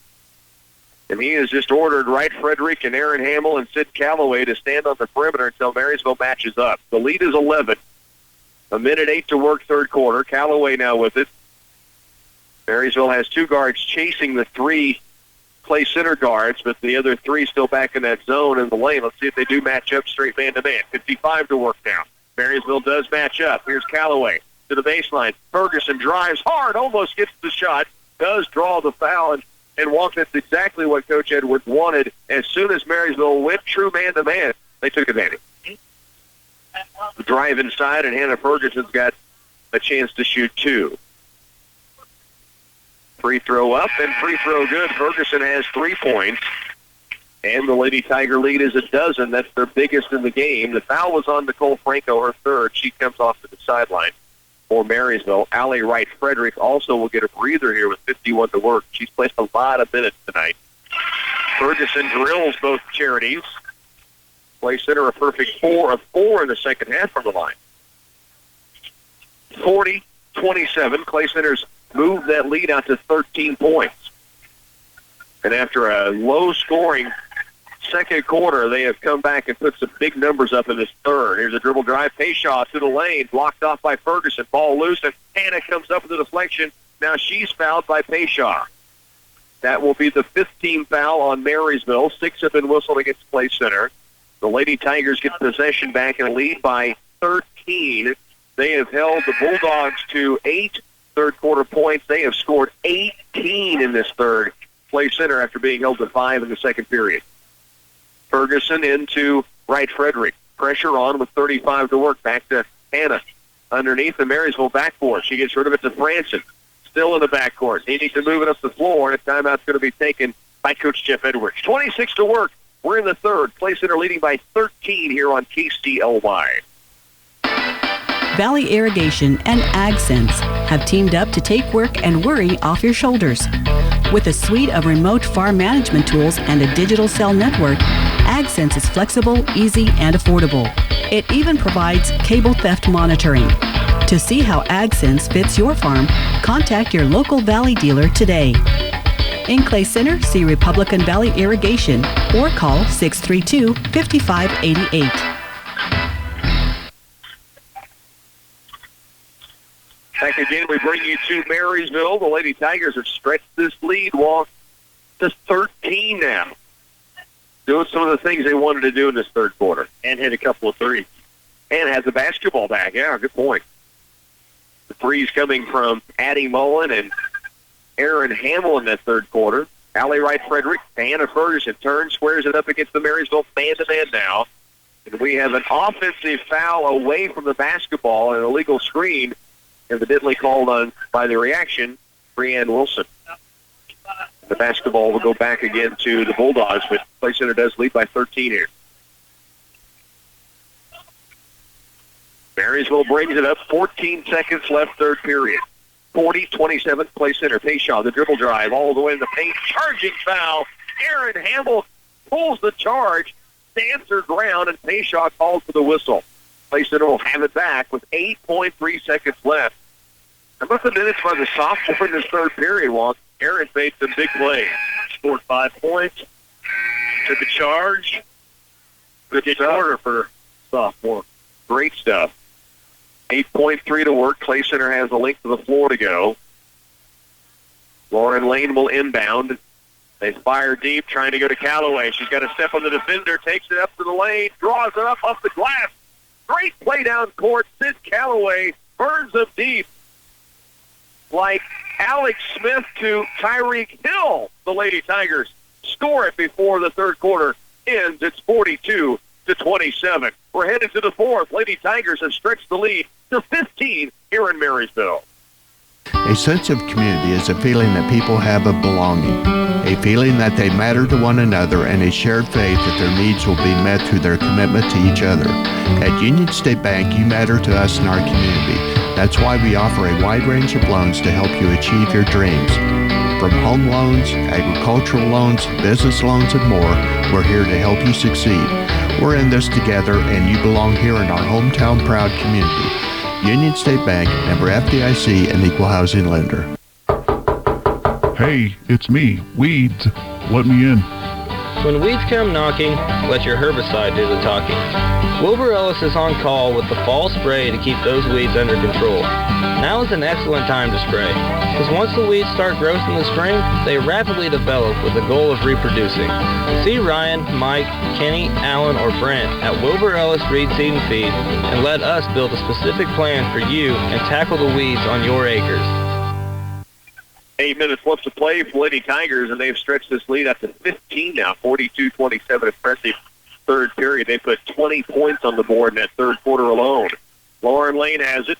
And he has just ordered Wright Frederick and Aaron Hamill and Sid Callaway to stand on the perimeter until Marysville matches up. The lead is 11. 1:08 to work third quarter. Callaway now with it. Marysville has 2 guards chasing the 3 Clay Center guards, but the other 3 still back in that zone in the lane. Let's see if they do match up straight man-to-man. 55 to work now. Marysville does match up. Here's Callaway to the baseline. Ferguson drives hard, almost gets the shot, does draw the foul, and walk. That's exactly what Coach Edwards wanted. As soon as Marysville went true man-to-man, they took advantage. The drive inside, and Hannah Ferguson's got a chance to shoot 2. Free throw up and free throw good. Ferguson has 3 points, and the Lady Tiger lead is 12. That's their biggest in the game. The foul was on Nicole Franco, her third. She comes off to the sideline for Marysville. Allie Wright Frederick also will get a breather here with 51 to work. She's played a lot of minutes tonight. Ferguson drills both charities. Clay Center a perfect 4 of 4 in the second half from the line. 40-27. Clay Center's moved that lead out to 13 points. And after a low-scoring second quarter, they have come back and put some big numbers up in this third. Here's a dribble drive. Payshaw to the lane, blocked off by Ferguson. Ball loose, and Hannah comes up with the deflection. Now she's fouled by Payshaw. That will be the 15th foul on Marysville. 6 have been whistled against Clay Center. The Lady Tigers get possession back and lead by 13. They have held the Bulldogs to 8 third-quarter points. They have scored 18 in this third. Clay Center after being held to 5 in the second period. Ferguson into Wright Frederick. Pressure on with 35 to work. Back to Hannah. Underneath the Marysville backboard. She gets rid of it to Franson. Still in the backcourt. He needs to move it up the floor, and a timeout's going to be taken by Coach Jeff Edwards. 26 to work. We're in the third. Clay Center leading by 13 here on KCLY. Valley Irrigation and AgSense have teamed up to take work and worry off your shoulders. With a suite of remote farm management tools and a digital cell network, AgSense is flexible, easy, and affordable. It even provides cable theft monitoring. To see how AgSense fits your farm, contact your local Valley dealer today. In Clay Center, see Republican Valley Irrigation or call 632-5588. Back again, we bring you to Marysville. The Lady Tigers have stretched this lead to 13 now. Doing some of the things they wanted to do in this third quarter. And hit a couple of threes. And has the basketball back. Yeah, good point. The threes coming from Addie Mullen and Aaron Hamill in that third quarter. Allie Wright Frederick, Hannah Ferguson turns, squares it up against the Marysville man-to-man now. And we have an offensive foul away from the basketball, an illegal screen, evidently called on by the reaction, Breanne Wilson. The basketball will go back again to the Bulldogs, but Clay Center does lead by 13 here. Marysville brings it up, 14 seconds left, third period. 40-27, Clay Center. Payshaw, the dribble drive, all the way in the paint. Charging foul. Aaron Hamill pulls the charge, stands her ground, and Payshaw calls for the whistle. Clay Center will have it back with 8.3 seconds left. How about the minutes by the sophomore in this third period, Walt? Aaron made some big plays. Scored 5 points. Took a charge. Good quarter for sophomore. Great stuff. 8.3 to work. Clay Center has the length of the floor to go. Lauren Lane will inbound. They fire deep, trying to go to Callaway. She's got a step on the defender, takes it up to the lane, draws it up off the glass. Great play down court. Sid Callaway burns them deep. Like Alex Smith to Tyreek Hill, the Lady Tigers score it before the third quarter ends. It's 42-27. We're headed to the fourth. Lady Tigers have stretched the lead to 15 here in Marysville. A sense of community is a feeling that people have of belonging, a feeling that they matter to one another, and a shared faith that their needs will be met through their commitment to each other. At Union State Bank, you matter to us and our community. That's why we offer a wide range of loans to help you achieve your dreams. From home loans, agricultural loans, business loans, and more, we're here to help you succeed. We're in this together, and you belong here in our hometown proud community. Union State Bank, member FDIC, and equal housing lender. Hey, it's me, Weeds. Let me in. When weeds come knocking, let your herbicide do the talking. Wilbur Ellis is on call with the fall spray to keep those weeds under control. Now is an excellent time to spray, because once the weeds start growth in the spring, they rapidly develop with the goal of reproducing. See Ryan, Mike, Kenny, Alan, or Brent at Wilbur Ellis Reed Seed and Feed, and let us build a specific plan for you and tackle the weeds on your acres. 8 minutes left to play for Lady Tigers, and they've stretched this lead up to 15 now, 42-27. Impressive third period. They put 20 points on the board in that third quarter alone. Lauren Lane has it.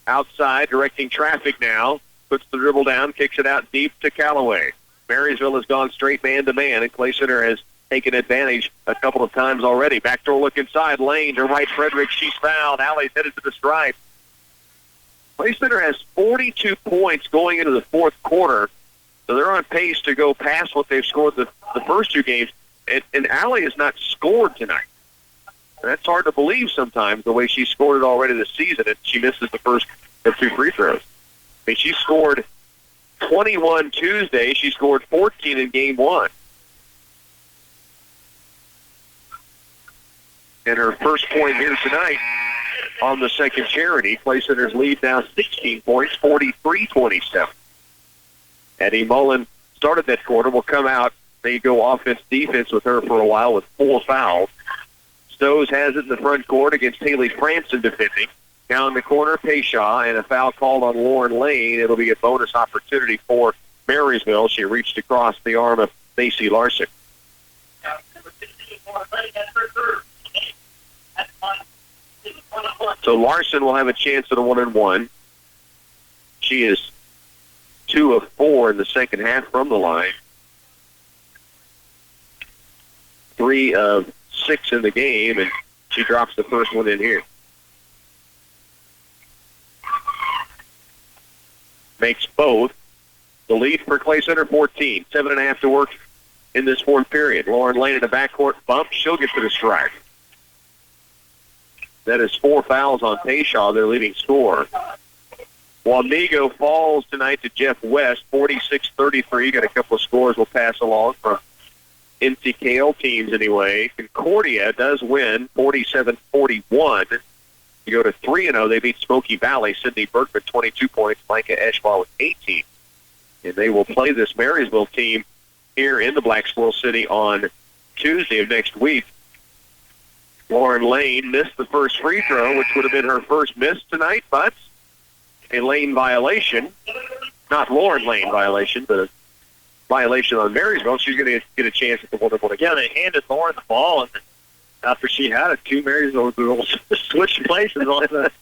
Outside, directing traffic now. Puts the dribble down, kicks it out deep to Callaway. Marysville has gone straight man-to-man, and Clay Center has taken advantage a couple of times already. Backdoor look inside. Lane to Wright Frederick. She's fouled. Alley's headed to the stripe. Clay Center has 42 points going into the fourth quarter, so they're on pace to go past what they've scored the first two games. And Alley has not scored tonight. That's hard to believe sometimes, the way she scored it already this season, and she misses the first of 2 free throws. I mean, she scored 21 Tuesday. She scored 14 in game 1. And her first point here tonight on the second charity. Clay Center's lead now 16 points, 43-27. Eddie Mullen started that quarter. Will come out. They go offense-defense with her for a while with 4 fouls. Stows has it in the front court against Haley Franson defending. Now in the corner, Payshaw, and a foul called on Lauren Lane. It'll be a bonus opportunity for Marysville. She reached across the arm of Macy Larson. So Larson will have a chance at a 1-and-1. She is 2 of 4 in the second half from the line. 3 of 6 in the game, and she drops the first one in here. Makes both. The lead for Clay Center, 14. 7.5 to work in this fourth period. Lauren Lane in the backcourt bump. She'll get to the strike. That is 4 fouls on Payshaw, their leading scorer. Wamego falls tonight to Jeff West, 46-33. Got a couple of scores we'll pass along from NCKL teams anyway. Concordia does win, 47-41. You go to 3-0, they beat Smoky Valley. Sydney Berkman, 22 points. Micah Eschball with 18. And they will play this Marysville team here in the Black Squirrel City on Tuesday of next week. Lauren Lane missed the first free throw, which would have been her first miss tonight, but a Lane violation. Not Lauren Lane violation, but a violation on Marysville. She's going to get a chance at the 1-and-1 again. Yeah, they handed Lauren the ball, and after she had it, 2 Marysville girls switched places on the.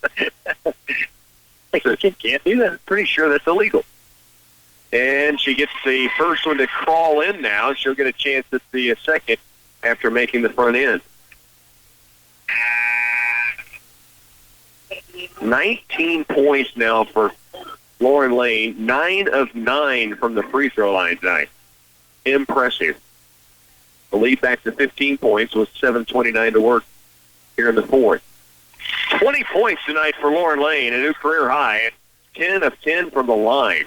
You can't do that. I'm pretty sure that's illegal. And she gets the first one to crawl in now. She'll get a chance at the second after making the front end. 19 points now for Lauren Lane. 9 of 9 from the free throw line tonight. Impressive. The lead back to 15 points with 7:29 to work here in the fourth. 20 points tonight for Lauren Lane, a new career high. 10 of 10 from the line.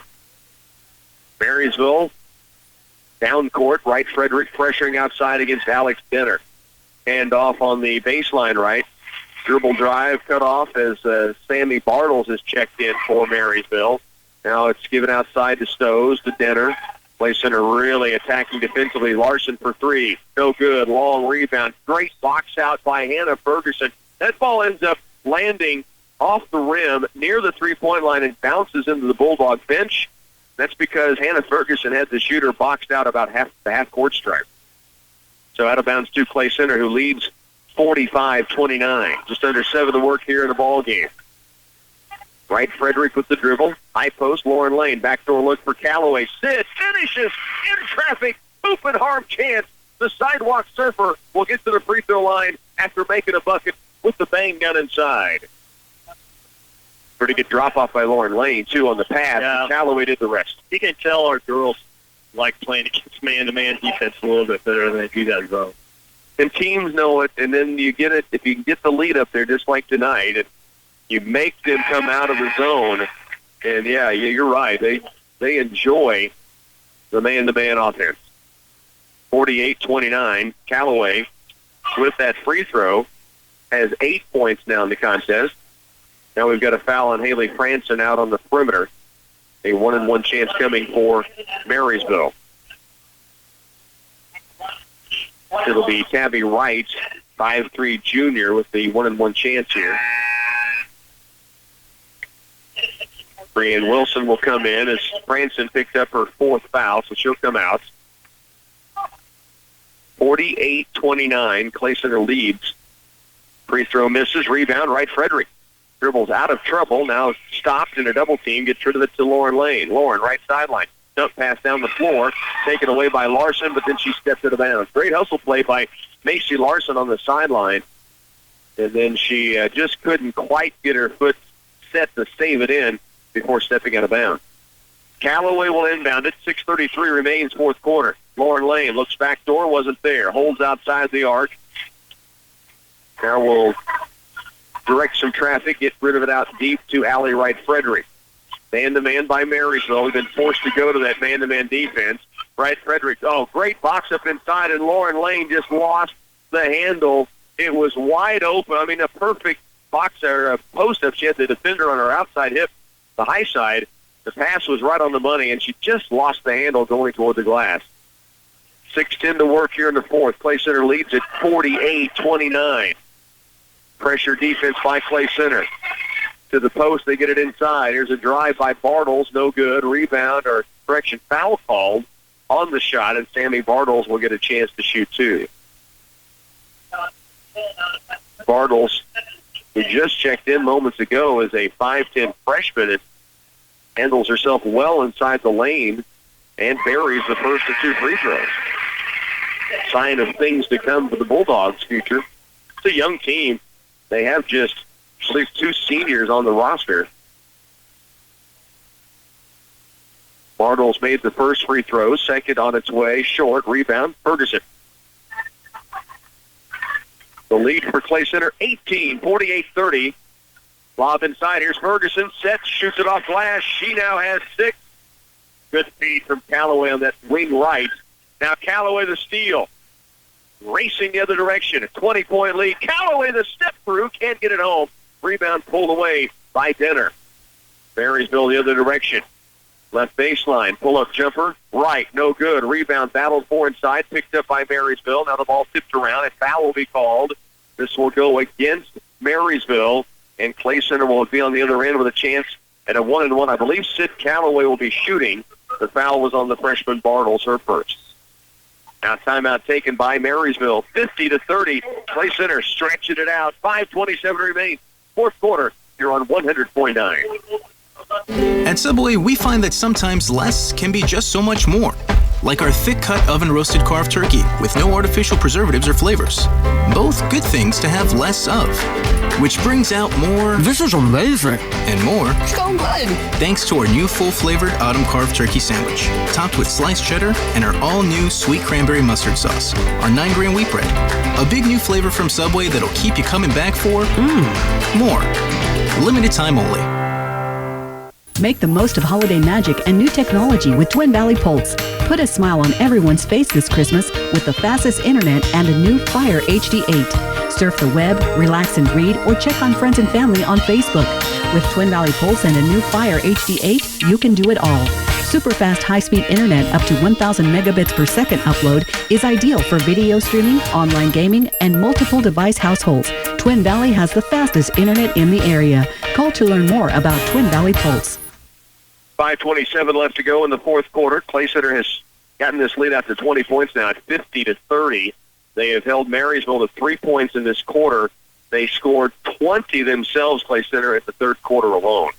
Marysville, down court, Wright Frederick pressuring outside against Alex Denner. Hand off on the baseline right. Dribble drive cut off as Sammy Bartles is checked in for Marysville. Now it's given outside to Stows, to Denner. Clay Center really attacking defensively. Larson for 3. No good. Long rebound. Great box out by Hannah Ferguson. That ball ends up landing off the rim near the three-point line and bounces into the Bulldog bench. That's because Hannah Ferguson had the shooter boxed out about the half-court stripe. So out of bounds to Clay Center, who leads 45-29. Just under 7 to work here in the ball game. Wright Frederick with the dribble. High post, Lauren Lane. Backdoor look for Callaway. Sid finishes in traffic. Hoop and harm chance. The sidewalk surfer will get to the free throw line after making a bucket with the bang down inside. Pretty good drop-off by Lauren Lane, too, on the pass. Yeah. Callaway did the rest. You can tell our girls like playing against man-to-man defense a little bit better than they do that zone. And teams know it, and then you get it. If you can get the lead up there just like tonight, and you make them come out of the zone, and, yeah, you're right. They enjoy the man-to-man offense. 48-29. Callaway, with that free throw, has 8 points now in the contest. Now we've got a foul on Haley Franson out on the perimeter. A 1-and-1 chance coming for Marysville. It'll be Tabby Wright, 5'3" junior, with the 1-and-1 chance here. Brianne Wilson will come in as Franson picked up her 4th foul, so she'll come out. 48-29, Clay Center leads. Free throw misses, rebound, Wright Frederick. Dribbles out of trouble, now stopped in a double team, gets rid of it to Lauren Lane. Lauren, right sideline. Dump pass down the floor, taken away by Larson, but then she stepped out of bounds. Great hustle play by Macy Larson on the sideline. And then she just couldn't quite get her foot set to save it in before stepping out of bounds. Callaway will inbound it. 6:33 remains, fourth quarter. Lauren Lane looks back door, wasn't there. Holds outside the arc. Now we'll direct some traffic, get rid of it out deep to Allie Wright Frederick. Man-to-man by Marysville. We've been forced to go to that man-to-man defense. Wright Frederick, great box up inside, and Lauren Lane just lost the handle. It was wide open. I mean, a perfect box or a post-up. She had the defender on her outside hip, the high side. The pass was right on the money, and she just lost the handle going toward the glass. 6:10 to work here in the fourth. Clay Center leads at 48-29. Pressure defense by Clay Center. To the post, they get it inside. Here's a drive by Bartles, no good. Rebound, or correction, foul called on the shot, and Sammy Bartles will get a chance to shoot two. Bartles, who just checked in moments ago, is a 5'10 freshman and handles herself well inside the lane and buries the first of two free throws. Sign of things to come for the Bulldogs' future. It's a young team. They have just at least two seniors on the roster. Bartles made the first free throw, second on its way, short, rebound, Ferguson. The lead for Clay Center, 18, 48-30. Lob inside, here's Ferguson, set, shoots it off glass. She now has 6. Good feed from Callaway on that wing right. Now Callaway the steal. Racing the other direction, a 20-point lead. Callaway the step through, can't get it home. Rebound pulled away by Denner. Marysville the other direction. Left baseline, pull-up jumper, right, no good. Rebound battled for inside, picked up by Marysville. Now the ball tipped around, and foul will be called. This will go against Marysville, and Clay Center will be on the other end with a chance at a 1-and-1. I believe Sid Callaway will be shooting. The foul was on the freshman Bartles, her first. Now timeout taken by Marysville, 50-30. Clay Center stretching it out. 5:27 remains. Fourth quarter, you're on 100.9. At Subway, we find that sometimes less can be just so much more. Like our thick-cut oven-roasted carved turkey with no artificial preservatives or flavors. Both good things to have less of. Which brings out more... This is amazing! And more... So good! Thanks to our new full-flavored autumn carved turkey sandwich. Topped with sliced cheddar and our all-new sweet cranberry mustard sauce. Our 9-grain wheat bread. A big new flavor from Subway that'll keep you coming back for... more. Limited time only. Make the most of holiday magic and new technology with Twin Valley Pulse. Put a smile on everyone's face this Christmas with the fastest internet and a new Fire HD 8. Surf the web, relax and read, or check on friends and family on Facebook. With Twin Valley Pulse and a new Fire HD 8, you can do it all. Super fast high-speed internet up to 1,000 megabits per second upload is ideal for video streaming, online gaming, and multiple device households. Twin Valley has the fastest internet in the area. Call to learn more about Twin Valley Pulse. 5:27 left to go in the fourth quarter. Clay Center has gotten this lead out to 20 points now at 50-30. They have held Marysville to 3 points in this quarter. They scored 20 themselves, Clay Center, at the third quarter alone.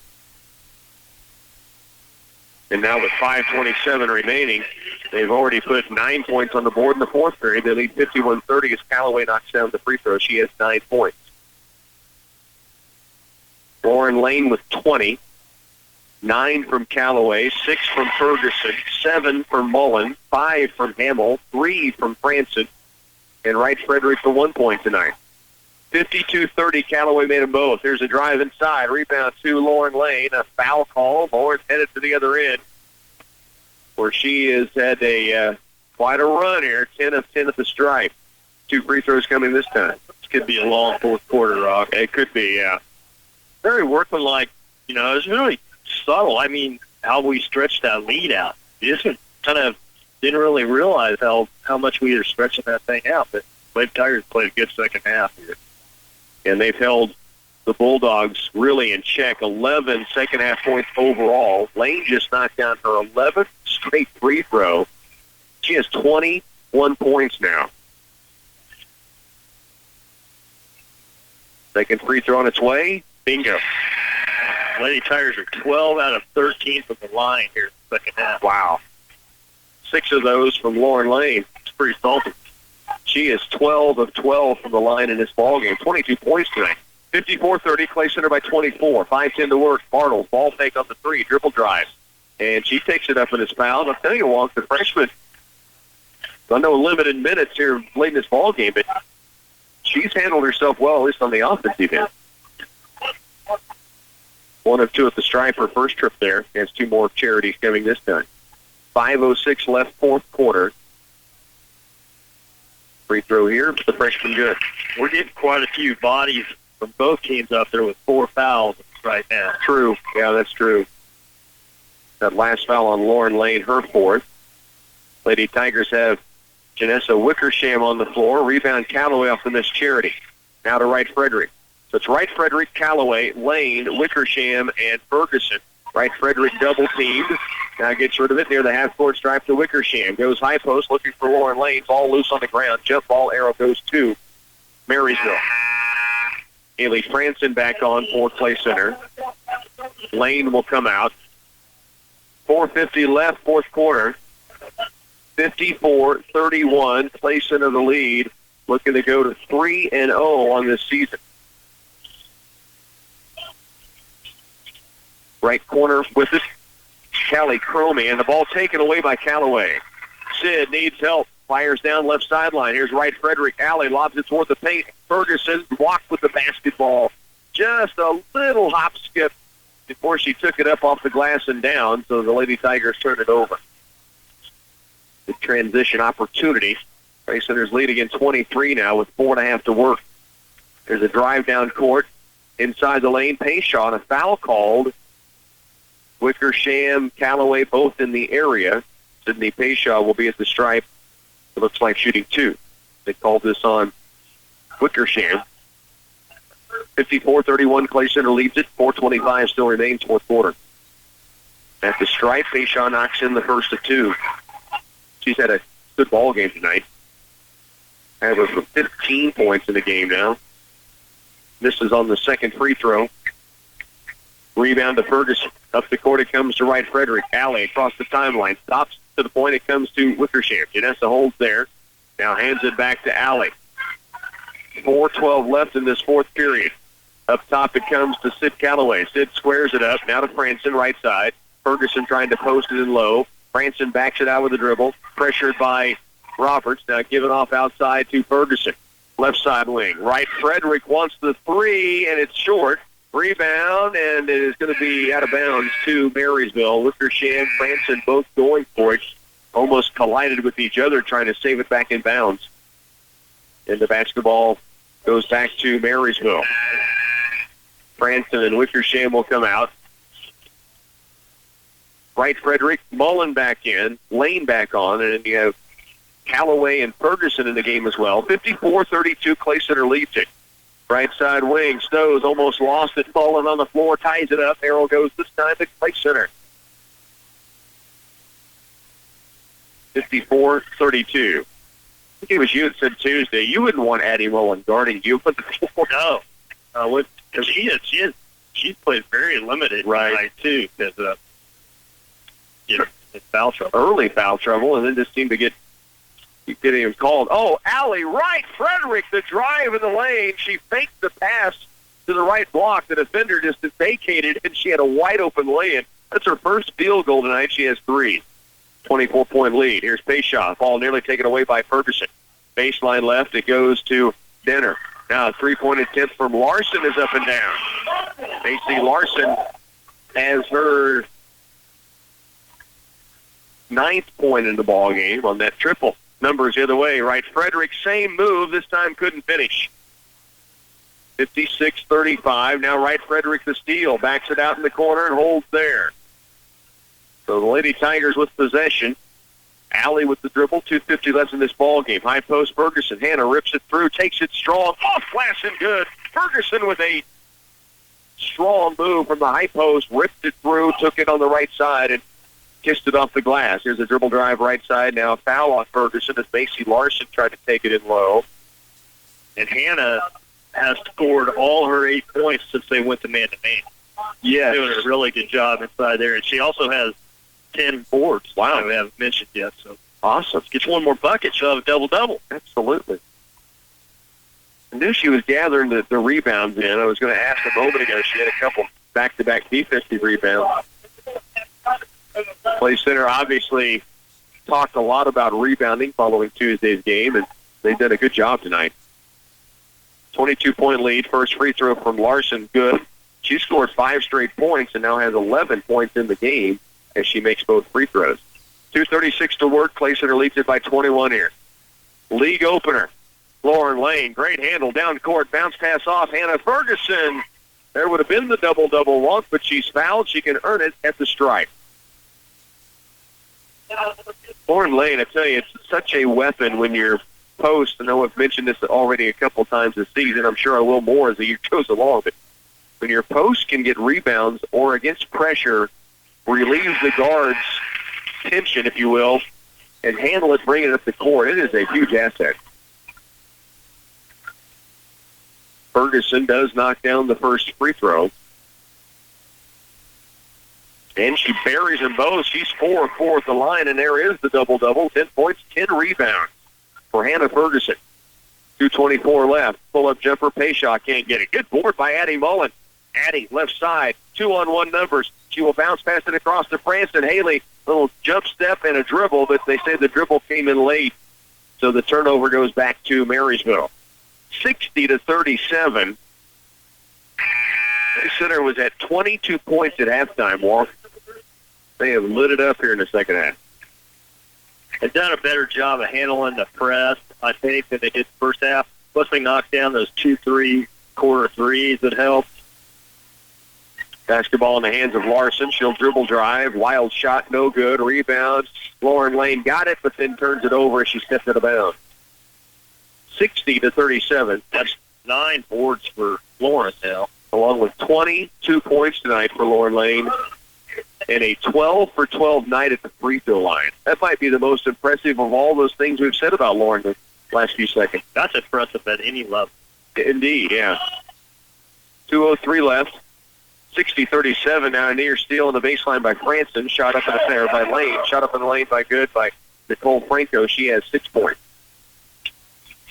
And now with 5:27 remaining, they've already put 9 points on the board in the fourth period. They lead 51-30 as Callaway knocks down the free throw. She has 9 points. Lauren Lane with 20. 9 from Callaway, 6 from Ferguson, 7 from Mullen, 5 from Hamill, 3 from Franson, and Wright Frederick for 1 point tonight. 52-30, Callaway made them both. There's a drive inside, rebound to Lauren Lane, a foul call. Lauren's headed to the other end, where she has had a quite a run here, 10 of 10 at the stripe. 2 free throws coming this time. This could be a long fourth quarter, Rock. It could be, yeah. Very workmanlike, it was really subtle. I mean, how we stretched that lead out. You just kind of didn't really realize how much we were stretching that thing out. But Lady Tigers played a good second half here. And they've held the Bulldogs really in check. 11 second half points overall. Lane just knocked down her 11th straight free throw. She has 21 points now. Second free throw on its way. Bingo. Lady Tigers are 12 out of 13 from the line here in the second half. Wow. 6 of those from Lauren Lane. It's pretty salty. She is 12 of 12 from the line in this ballgame. 22 points tonight. 54-30, Clay Center by 24. 5:10 to work. Bartles, ball fake on the 3, dribble drive. And she takes it up in this foul. I'll tell you, Wonk, the freshman, I know limited minutes here late in this ballgame, but she's handled herself well, at least on the offensive end. 1 of 2 at the stripe, her first trip there. Has 2 more charities coming this time. 5:06 left, fourth quarter. Free throw here, the freshman good. We're getting quite a few bodies from both teams up there with 4 fouls right now. True. Yeah, that's true. That last foul on Lauren Lane, her 4th. Lady Tigers have Janessa Wickersham on the floor. Rebound Callaway off the missed charity. Now to Wright Frederick. So it's Wright Frederick, Callaway, Lane, Wickersham, and Ferguson. Wright Frederick double teamed. Now gets rid of it near the half-court stripe to Wickersham. Goes high post looking for Lauren Lane. Ball loose on the ground. Jump ball arrow goes to Marysville. Haley Franson back on for Clay Center. Lane will come out. 4:50 left, fourth quarter. 54-31. Clay Center the lead. Looking to go to 3-0 on this season. Right corner with it. Callie Cromie, and the ball taken away by Callaway. Sid needs help. Fires down left sideline. Here's Wright Frederick. Alley lobs it toward the paint. Ferguson blocked with the basketball. Just a little hop skip before she took it up off the glass and down, so the Lady Tigers turned it over. The transition opportunity. Clay Center's lead again 23 now with 4.5 to work. There's a drive down court. Inside the lane, Payshaw, and a foul called. Wickersham, Callaway, both in the area. Sydney Payshaw will be at the stripe. It looks like shooting 2. They called this on Wickersham. 54-31, Clay Center leads it. 4:25 still remains, fourth quarter. At the stripe, Payshaw knocks in the first of 2. She's had a good ball game tonight. Have her for 15 points in the game now. Misses on the second free throw. Rebound to Ferguson. Up the court it comes to Wright Frederick. Alley across the timeline. Stops to the point it comes to Wickersham. Janessa holds there. Now hands it back to Alley. 4:12 left in this fourth period. Up top it comes to Sid Callaway. Sid squares it up. Now to Franson, right side. Ferguson trying to post it in low. Franson backs it out with a dribble. Pressured by Roberts. Now given off outside to Ferguson. Left side wing. Wright Frederick wants the 3, and it's short. Rebound, and it is going to be out of bounds to Marysville. Wickersham, Franson both going for it. Almost collided with each other trying to save it back in bounds. And the basketball goes back to Marysville. Franson and Wickersham will come out. Wright Frederick, Mullen back in, Lane back on, and then you have Callaway and Ferguson in the game as well. 54-32, Clay Center leads it. Right side wing, Stowe's almost lost it, falling on the floor, ties it up. Arrow goes this time to Clay Center. 54-32. I think it was you that said Tuesday. You wouldn't want Addie Mullen guarding you, but the floor. No, because she's played very limited tonight too. Because foul trouble, early foul trouble, and then just seemed to keep getting him called. Oh, Allie Wright Frederick, the drive in the lane. She faked the pass to the right block. The defender just vacated, and she had a wide-open lay-in. That's her first field goal tonight. She has 3. 24-point lead. Here's Payshaw. Ball nearly taken away by Ferguson. Baseline left. It goes to Denner. Now a 3-point attempt from Larson is up and down. Macy Larson has her 9th point in the ball game on that triple. Numbers the other way. Right, Frederick, same move. This time couldn't finish. 56-35. Now Wright Frederick the steal. Backs it out in the corner and holds there. So the Lady Tigers with possession. Alley with the dribble. 2:50 left in this ball game. High post Ferguson. Hannah rips it through. Takes it strong. Off glass and good. Ferguson with a strong move from the high post. Ripped it through. Took it on the right side and kissed it off the glass. Here's a dribble drive right side. Now a foul on Ferguson as Macy Larson tried to take it in low. And Hannah has scored all her 8 points since they went to man-to-man. Yes. Doing a really good job inside there. And she also has 10 boards. Wow. That we haven't mentioned yet. So awesome. Gets one more bucket, she'll have a double-double. Absolutely. I knew she was gathering the rebounds in. I was going to ask a moment ago. She had a couple back-to-back defensive rebounds. Clay Center obviously talked a lot about rebounding following Tuesday's game, and they've done a good job tonight. 22-point lead. First free throw from Larson, good. She scored 5 straight points and now has 11 points in the game as she makes both free throws. 2:36 to work. Clay Center leads it by 21 here. League opener. Lauren Lane, great handle down court. Bounce pass off. Hannah Ferguson. There would have been the double-double walk, but she's fouled. She can earn it at the stripe. Lauren Lane, I tell you, it's such a weapon when you're post. I know I've mentioned this already a couple times this season. I'm sure I will more as the year goes along. But when your post can get rebounds or against pressure, relieve the guard's tension, if you will, and handle it, bring it up the court, it is a huge asset. Ferguson does knock down the first free throw. And she buries them both. She's 4 of 4 at the line, and there is the double-double. 10 points, 10 rebounds for Hannah Ferguson. 2:24 left. Pull-up jumper. Payshaw can't get it. Good board by Addie Mullen. Addie, left side. 2-on-1 numbers. She will bounce past it across to Franson. Haley, little jump step and a dribble, but they say the dribble came in late. So the turnover goes back to Marysville. 60-37. Clay Center was at 22 points at halftime, Walt. They have lit it up here in the second half. They've done a better job of handling the press, I think, than they did the first half. Plus, they knocked down those 2-3 quarter threes that helped. Basketball in the hands of Larson. She'll dribble drive. Wild shot, no good. Rebound. Lauren Lane got it, but then turns it over as she steps out of bounds. 60-37. That's 9 boards for Lauren now. Along with 22 points tonight for Lauren Lane and a 12-for-12 night at the free throw line. That might be the most impressive of all those things we've said about Lauren the last few seconds. That's impressive at any level. Indeed, yeah. 2:03 left. 60-37 now. A near steal on the baseline by Franson. Shot up in the center by Lane. Shot up in the lane by Nicole Franco. She has 6 points.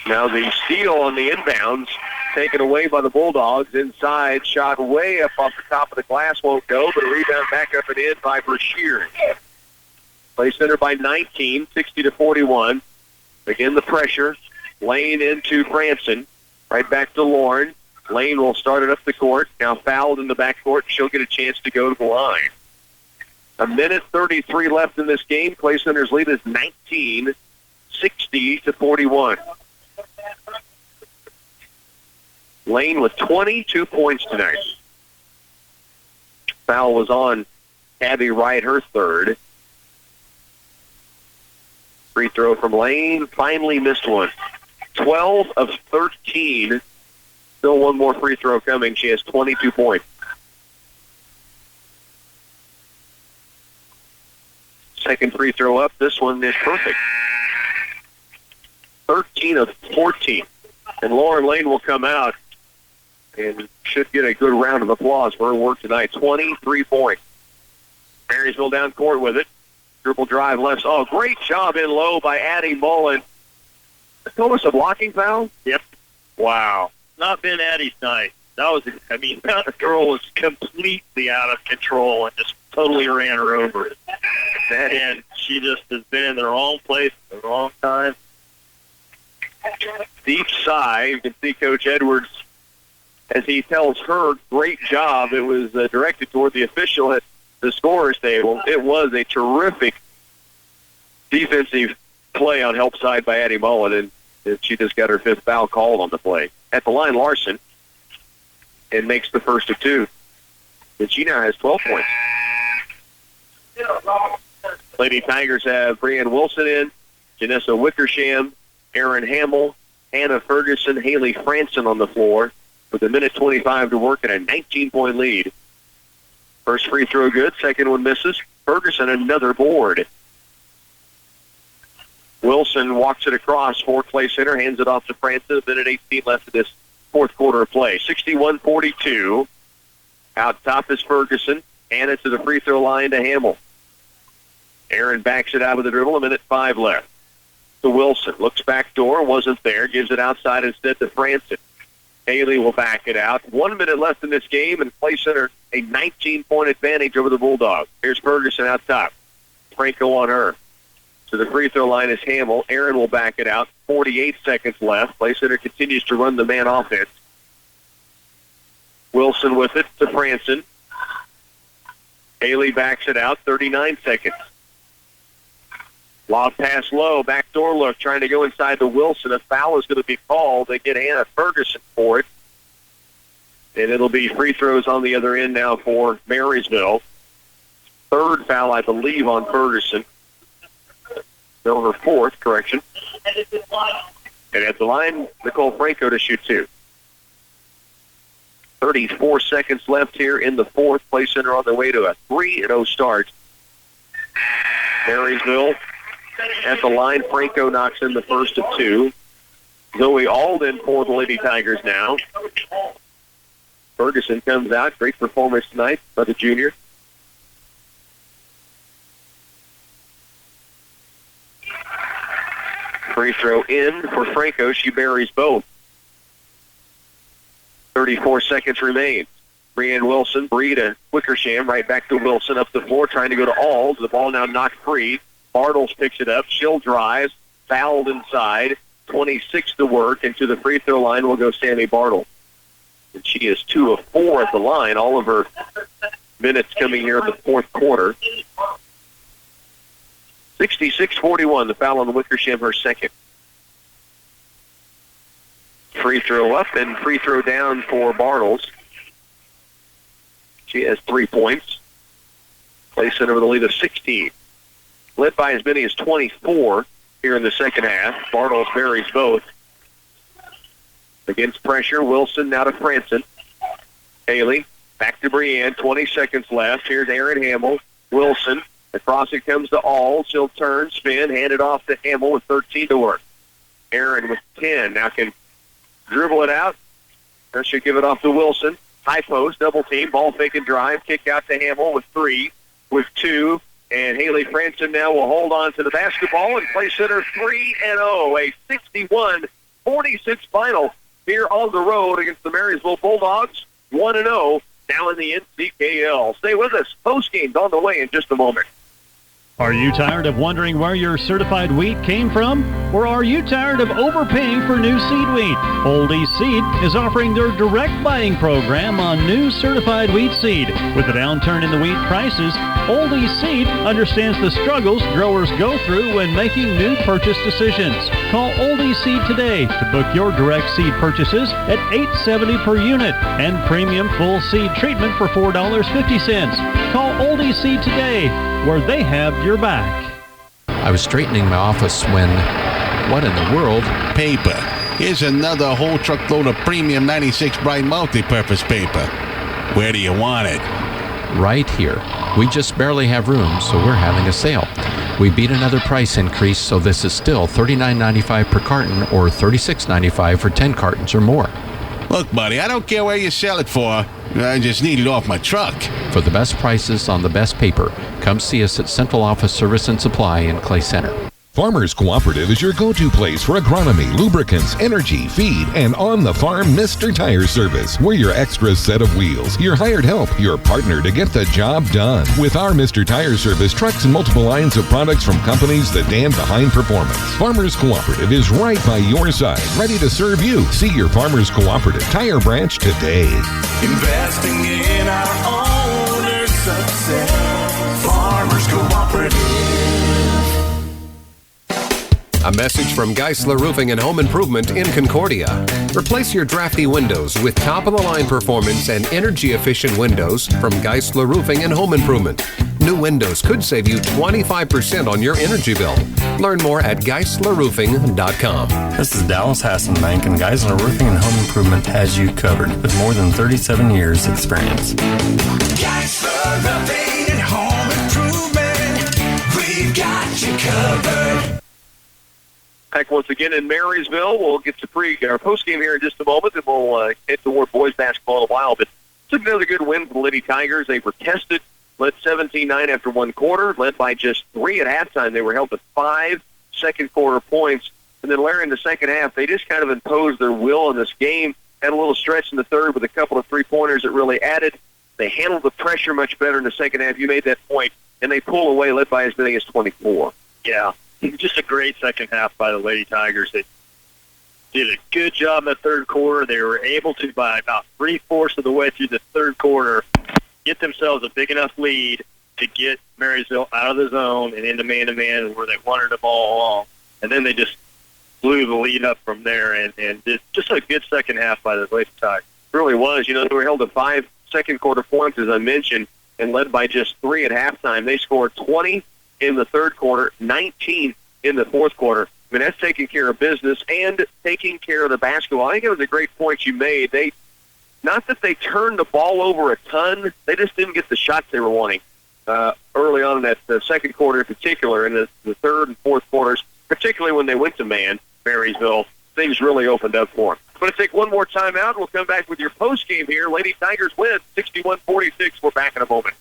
Now the steal on the inbounds, taken away by the Bulldogs. Inside, shot way up off the top of the glass, won't go, but a rebound back up and in by Brashear. Clay Center by 19, 60-41. Again, the pressure. Lane into Franson. Right back to Lauren. Lane will start it up the court. Now fouled in the backcourt. She'll get a chance to go to the line. 1:33 left in this game. Clay Center's lead is 19, 60-41. Lane with 22 points tonight. Foul was on Abby Wright, her third. Free throw from Lane. Finally missed one. 12 of 13. Still one more free throw coming. She has 22 points. Second free throw up. This one is perfect. 13 of 14. And Lauren Lane will come out and should get a good round of applause for her work tonight. 23 points. Marysville down court with it. Dribble drive left. Oh, great job in low by Addie Mullen. Almost a blocking foul? Yep. Wow. Not been Addie's night. That was, that girl was completely out of control and just totally ran her over. And she just has been in the wrong place at the wrong time. Deep sigh. You can see Coach Edwards as he tells her, great job. It was directed toward the official at the scorer's table. It was a terrific defensive play on help side by Addie Mullen, and she just got her 5th foul called on the play. At the line, Larson, and makes the first of 2. And she now has 12 points. Lady Tigers have Brianne Wilson in, Janessa Wickersham, Aaron Hamill, Hannah Ferguson, Haley Franson on the floor with 1:25 to work and a 19-point lead. First free throw good, second one misses. Ferguson another board. Wilson walks it across for Clay Center, hands it off to Franson. 1:18 left in this fourth quarter of play. 61-42. Out top is Ferguson. Hannah to the free throw line to Hamill. Aaron backs it out with the dribble. 1:05 left. To Wilson. Looks back door. Wasn't there. Gives it outside instead to Franson. Haley will back it out. 1 minute left in this game, and Clay Center a 19-point advantage over the Bulldogs. Here's Ferguson out top. Franco on her. To the free throw line is Hamill. Aaron will back it out. 48 seconds left. Clay Center continues to run the man offense. Wilson with it to Franson. Haley backs it out, 39 seconds. Lob pass low, backdoor look, trying to go inside to Wilson. A foul is going to be called. They get Hannah Ferguson for it. And it'll be free throws on the other end now for Marysville. Third foul, I believe, on Ferguson. No, her fourth, correction. And at the line, Nicole Franco to shoot two. 34 seconds left here in the fourth. Play Center on their way to a 3-0 start. Marysville at the line. Franco knocks in the first of two. Zoe Alden for the Lady Tigers now. Ferguson comes out. Great performance tonight by the junior. Free throw in for Franco. She buries both. 34 seconds remain. Brianne Wilson, Bree to Wickersham, right back to Wilson, up the floor, trying to go to Alls. The ball now knocked free. Bartles picks it up. She'll drive. Fouled inside. 26 to work. And to the free throw line will go Sammy Bartle. And she is 2 of 4 at the line. All of her minutes coming here in the fourth quarter. 66-41, the foul on the Wickersham, her second. Free throw up and free throw down for Bartles. She has 3 points. Play Center with a lead of 16. Led by as many as 24 here in the second half. Bartles buries both. Against pressure, Wilson now to Franson. Haley, back to Brianne, 20 seconds left. Here's Aaron Hamill. Wilson, across it comes to All. She'll turn, spin, hand it off to Hamill with 13 to work. Aaron with 10. Now can dribble it out. Now she'll give it off to Wilson. High post, double team, ball fake and drive. Kick out to Hamill with 3, with 2. And Haley Franson now will hold on to the basketball and Play Center 3-0. A 61-46 final here on the road against the Marysville Bulldogs. 1-0 now in the NCKL. Stay with us. Postgame's on the way in just a moment. Are you tired of wondering where your certified wheat came from? Or are you tired of overpaying for new seed wheat? Old East Seed is offering their direct buying program on new certified wheat seed. With the downturn in the wheat prices, Old East Seed understands the struggles growers go through when making new purchase decisions. Call Old East Seed today to book your direct seed purchases at $8.70 per unit and premium full seed treatment for $4.50. Call Old East Seed today, where they have your back. I was straightening my office when, what in the world? Paper. Here's another whole truckload of premium 96 Bright multi-purpose paper. Where do you want it? Right here. We just barely have room, so we're having a sale. We beat another price increase, so this is still $39.95 per carton or $36.95 for 10 cartons or more. Look, buddy, I don't care where you sell it for. I just need it off my truck. For the best prices on the best paper, come see us at Central Office Service and Supply in Clay Center. Farmers Cooperative is your go-to place for agronomy, lubricants, energy, feed, and on-the-farm Mr. Tire service. We're your extra set of wheels, your hired help, your partner to get the job done. With our Mr. Tire service, trucks and multiple lines of products from companies that stand behind performance. Farmers Cooperative is right by your side, ready to serve you. See your Farmers Cooperative Tire branch today. Investing in our owner's success. Farmers Cooperative. A message from Geisler Roofing and Home Improvement in Concordia. Replace your drafty windows with top-of-the-line performance and energy-efficient windows from Geisler Roofing and Home Improvement. New windows could save you 25% on your energy bill. Learn more at GeislerRoofing.com. This is Dallas Hassenbank, and Geisler Roofing and Home Improvement has you covered with more than 37 years experience. Geisler Roofing and Home Improvement, we've got you covered. Back once again in Marysville. We'll get to our postgame here in just a moment, and we'll head toward boys basketball in a while. But it's another good win for the Lady Tigers. They were tested, led 17-9 after one quarter, led by just 3 at halftime. They were held to 5 second-quarter points. And then later in the second half, they just kind of imposed their will in this game, had a little stretch in the third with a couple of three-pointers that really added. They handled the pressure much better in the second half. You made that point, and they pull away, led by as many as 24. Yeah. Just a great second half by the Lady Tigers. They did a good job in the third quarter. They were able to, by about 3/4 of the way through the third quarter, get themselves a big enough lead to get Marysville out of the zone and into man-to-man where they wanted the ball along. And then they just blew the lead up from there, and did just a good second half by the Lady Tigers. Really was. You know, they were held to 5 second-quarter points, as I mentioned, and led by just 3 at halftime. They scored 20 in the third quarter, 19 in the fourth quarter. I mean, that's taking care of business and taking care of the basketball. I think it was a great point you made. Not that they turned the ball over a ton, they just didn't get the shots they were wanting early on in that second quarter in particular. In the third and fourth quarters, particularly when they went to man, Marysville, things really opened up for them. I'm going to take one more time out. We'll come back with your post game here. Lady Tigers win 61-46. We're back in a moment.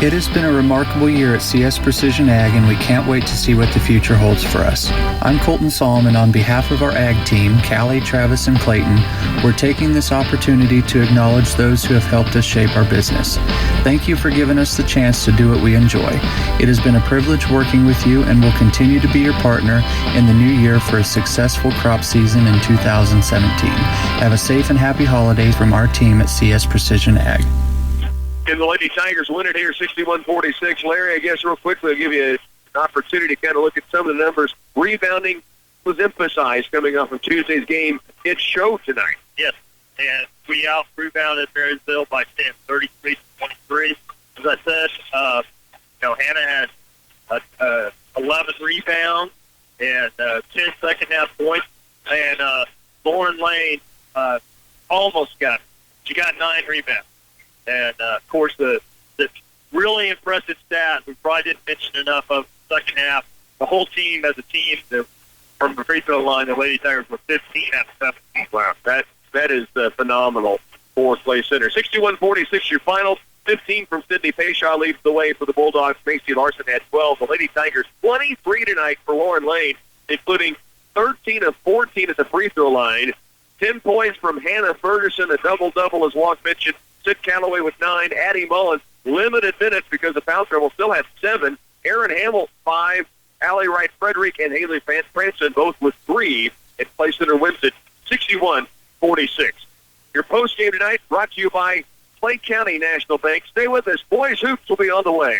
It has been a remarkable year at CS Precision Ag, and we can't wait to see what the future holds for us. I'm Colton Solomon. On behalf of our Ag team, Callie, Travis, and Clayton, we're taking this opportunity to acknowledge those who have helped us shape our business. Thank you for giving us the chance to do what we enjoy. It has been a privilege working with you, and we'll continue to be your partner in the new year for a successful crop season in 2017. Have a safe and happy holidays from our team at CS Precision Ag. And the Lady Tigers win it here, 61-46. Larry, I guess real quickly, I'll give you an opportunity to kind of look at some of the numbers. Rebounding was emphasized coming off of Tuesday's game. It showed tonight. Yes, and we out-rebounded Marysville by 10, 33-23. As I said, Hannah had 11 rebounds and 10 second-half points. And Lauren Lane almost got it. She got 9 rebounds. And, of course, the really impressive stat we probably didn't mention enough of the second half. The whole team as a team, from the free throw line, the Lady Tigers were 15 out of 17. Wow, that is phenomenal for Clay Center. 61-46 your final. 15 from Sydney Payshaw leads the way for the Bulldogs. Macy Larson had 12. The Lady Tigers 23 tonight for Lauren Lane, including 13 of 14 at the free throw line. 10 points from Hannah Ferguson, a double-double as Walk mentioned. Sid Calloway with 9. Addie Mullins, limited minutes because of foul trouble, still had 7. Aaron Hamill, 5. Allie Wright-Frederick and Haley Franson both with 3. And Clay Center wins it 61-46. Your post game tonight brought to you by Clay County National Bank. Stay with us. Boys Hoops will be on the way.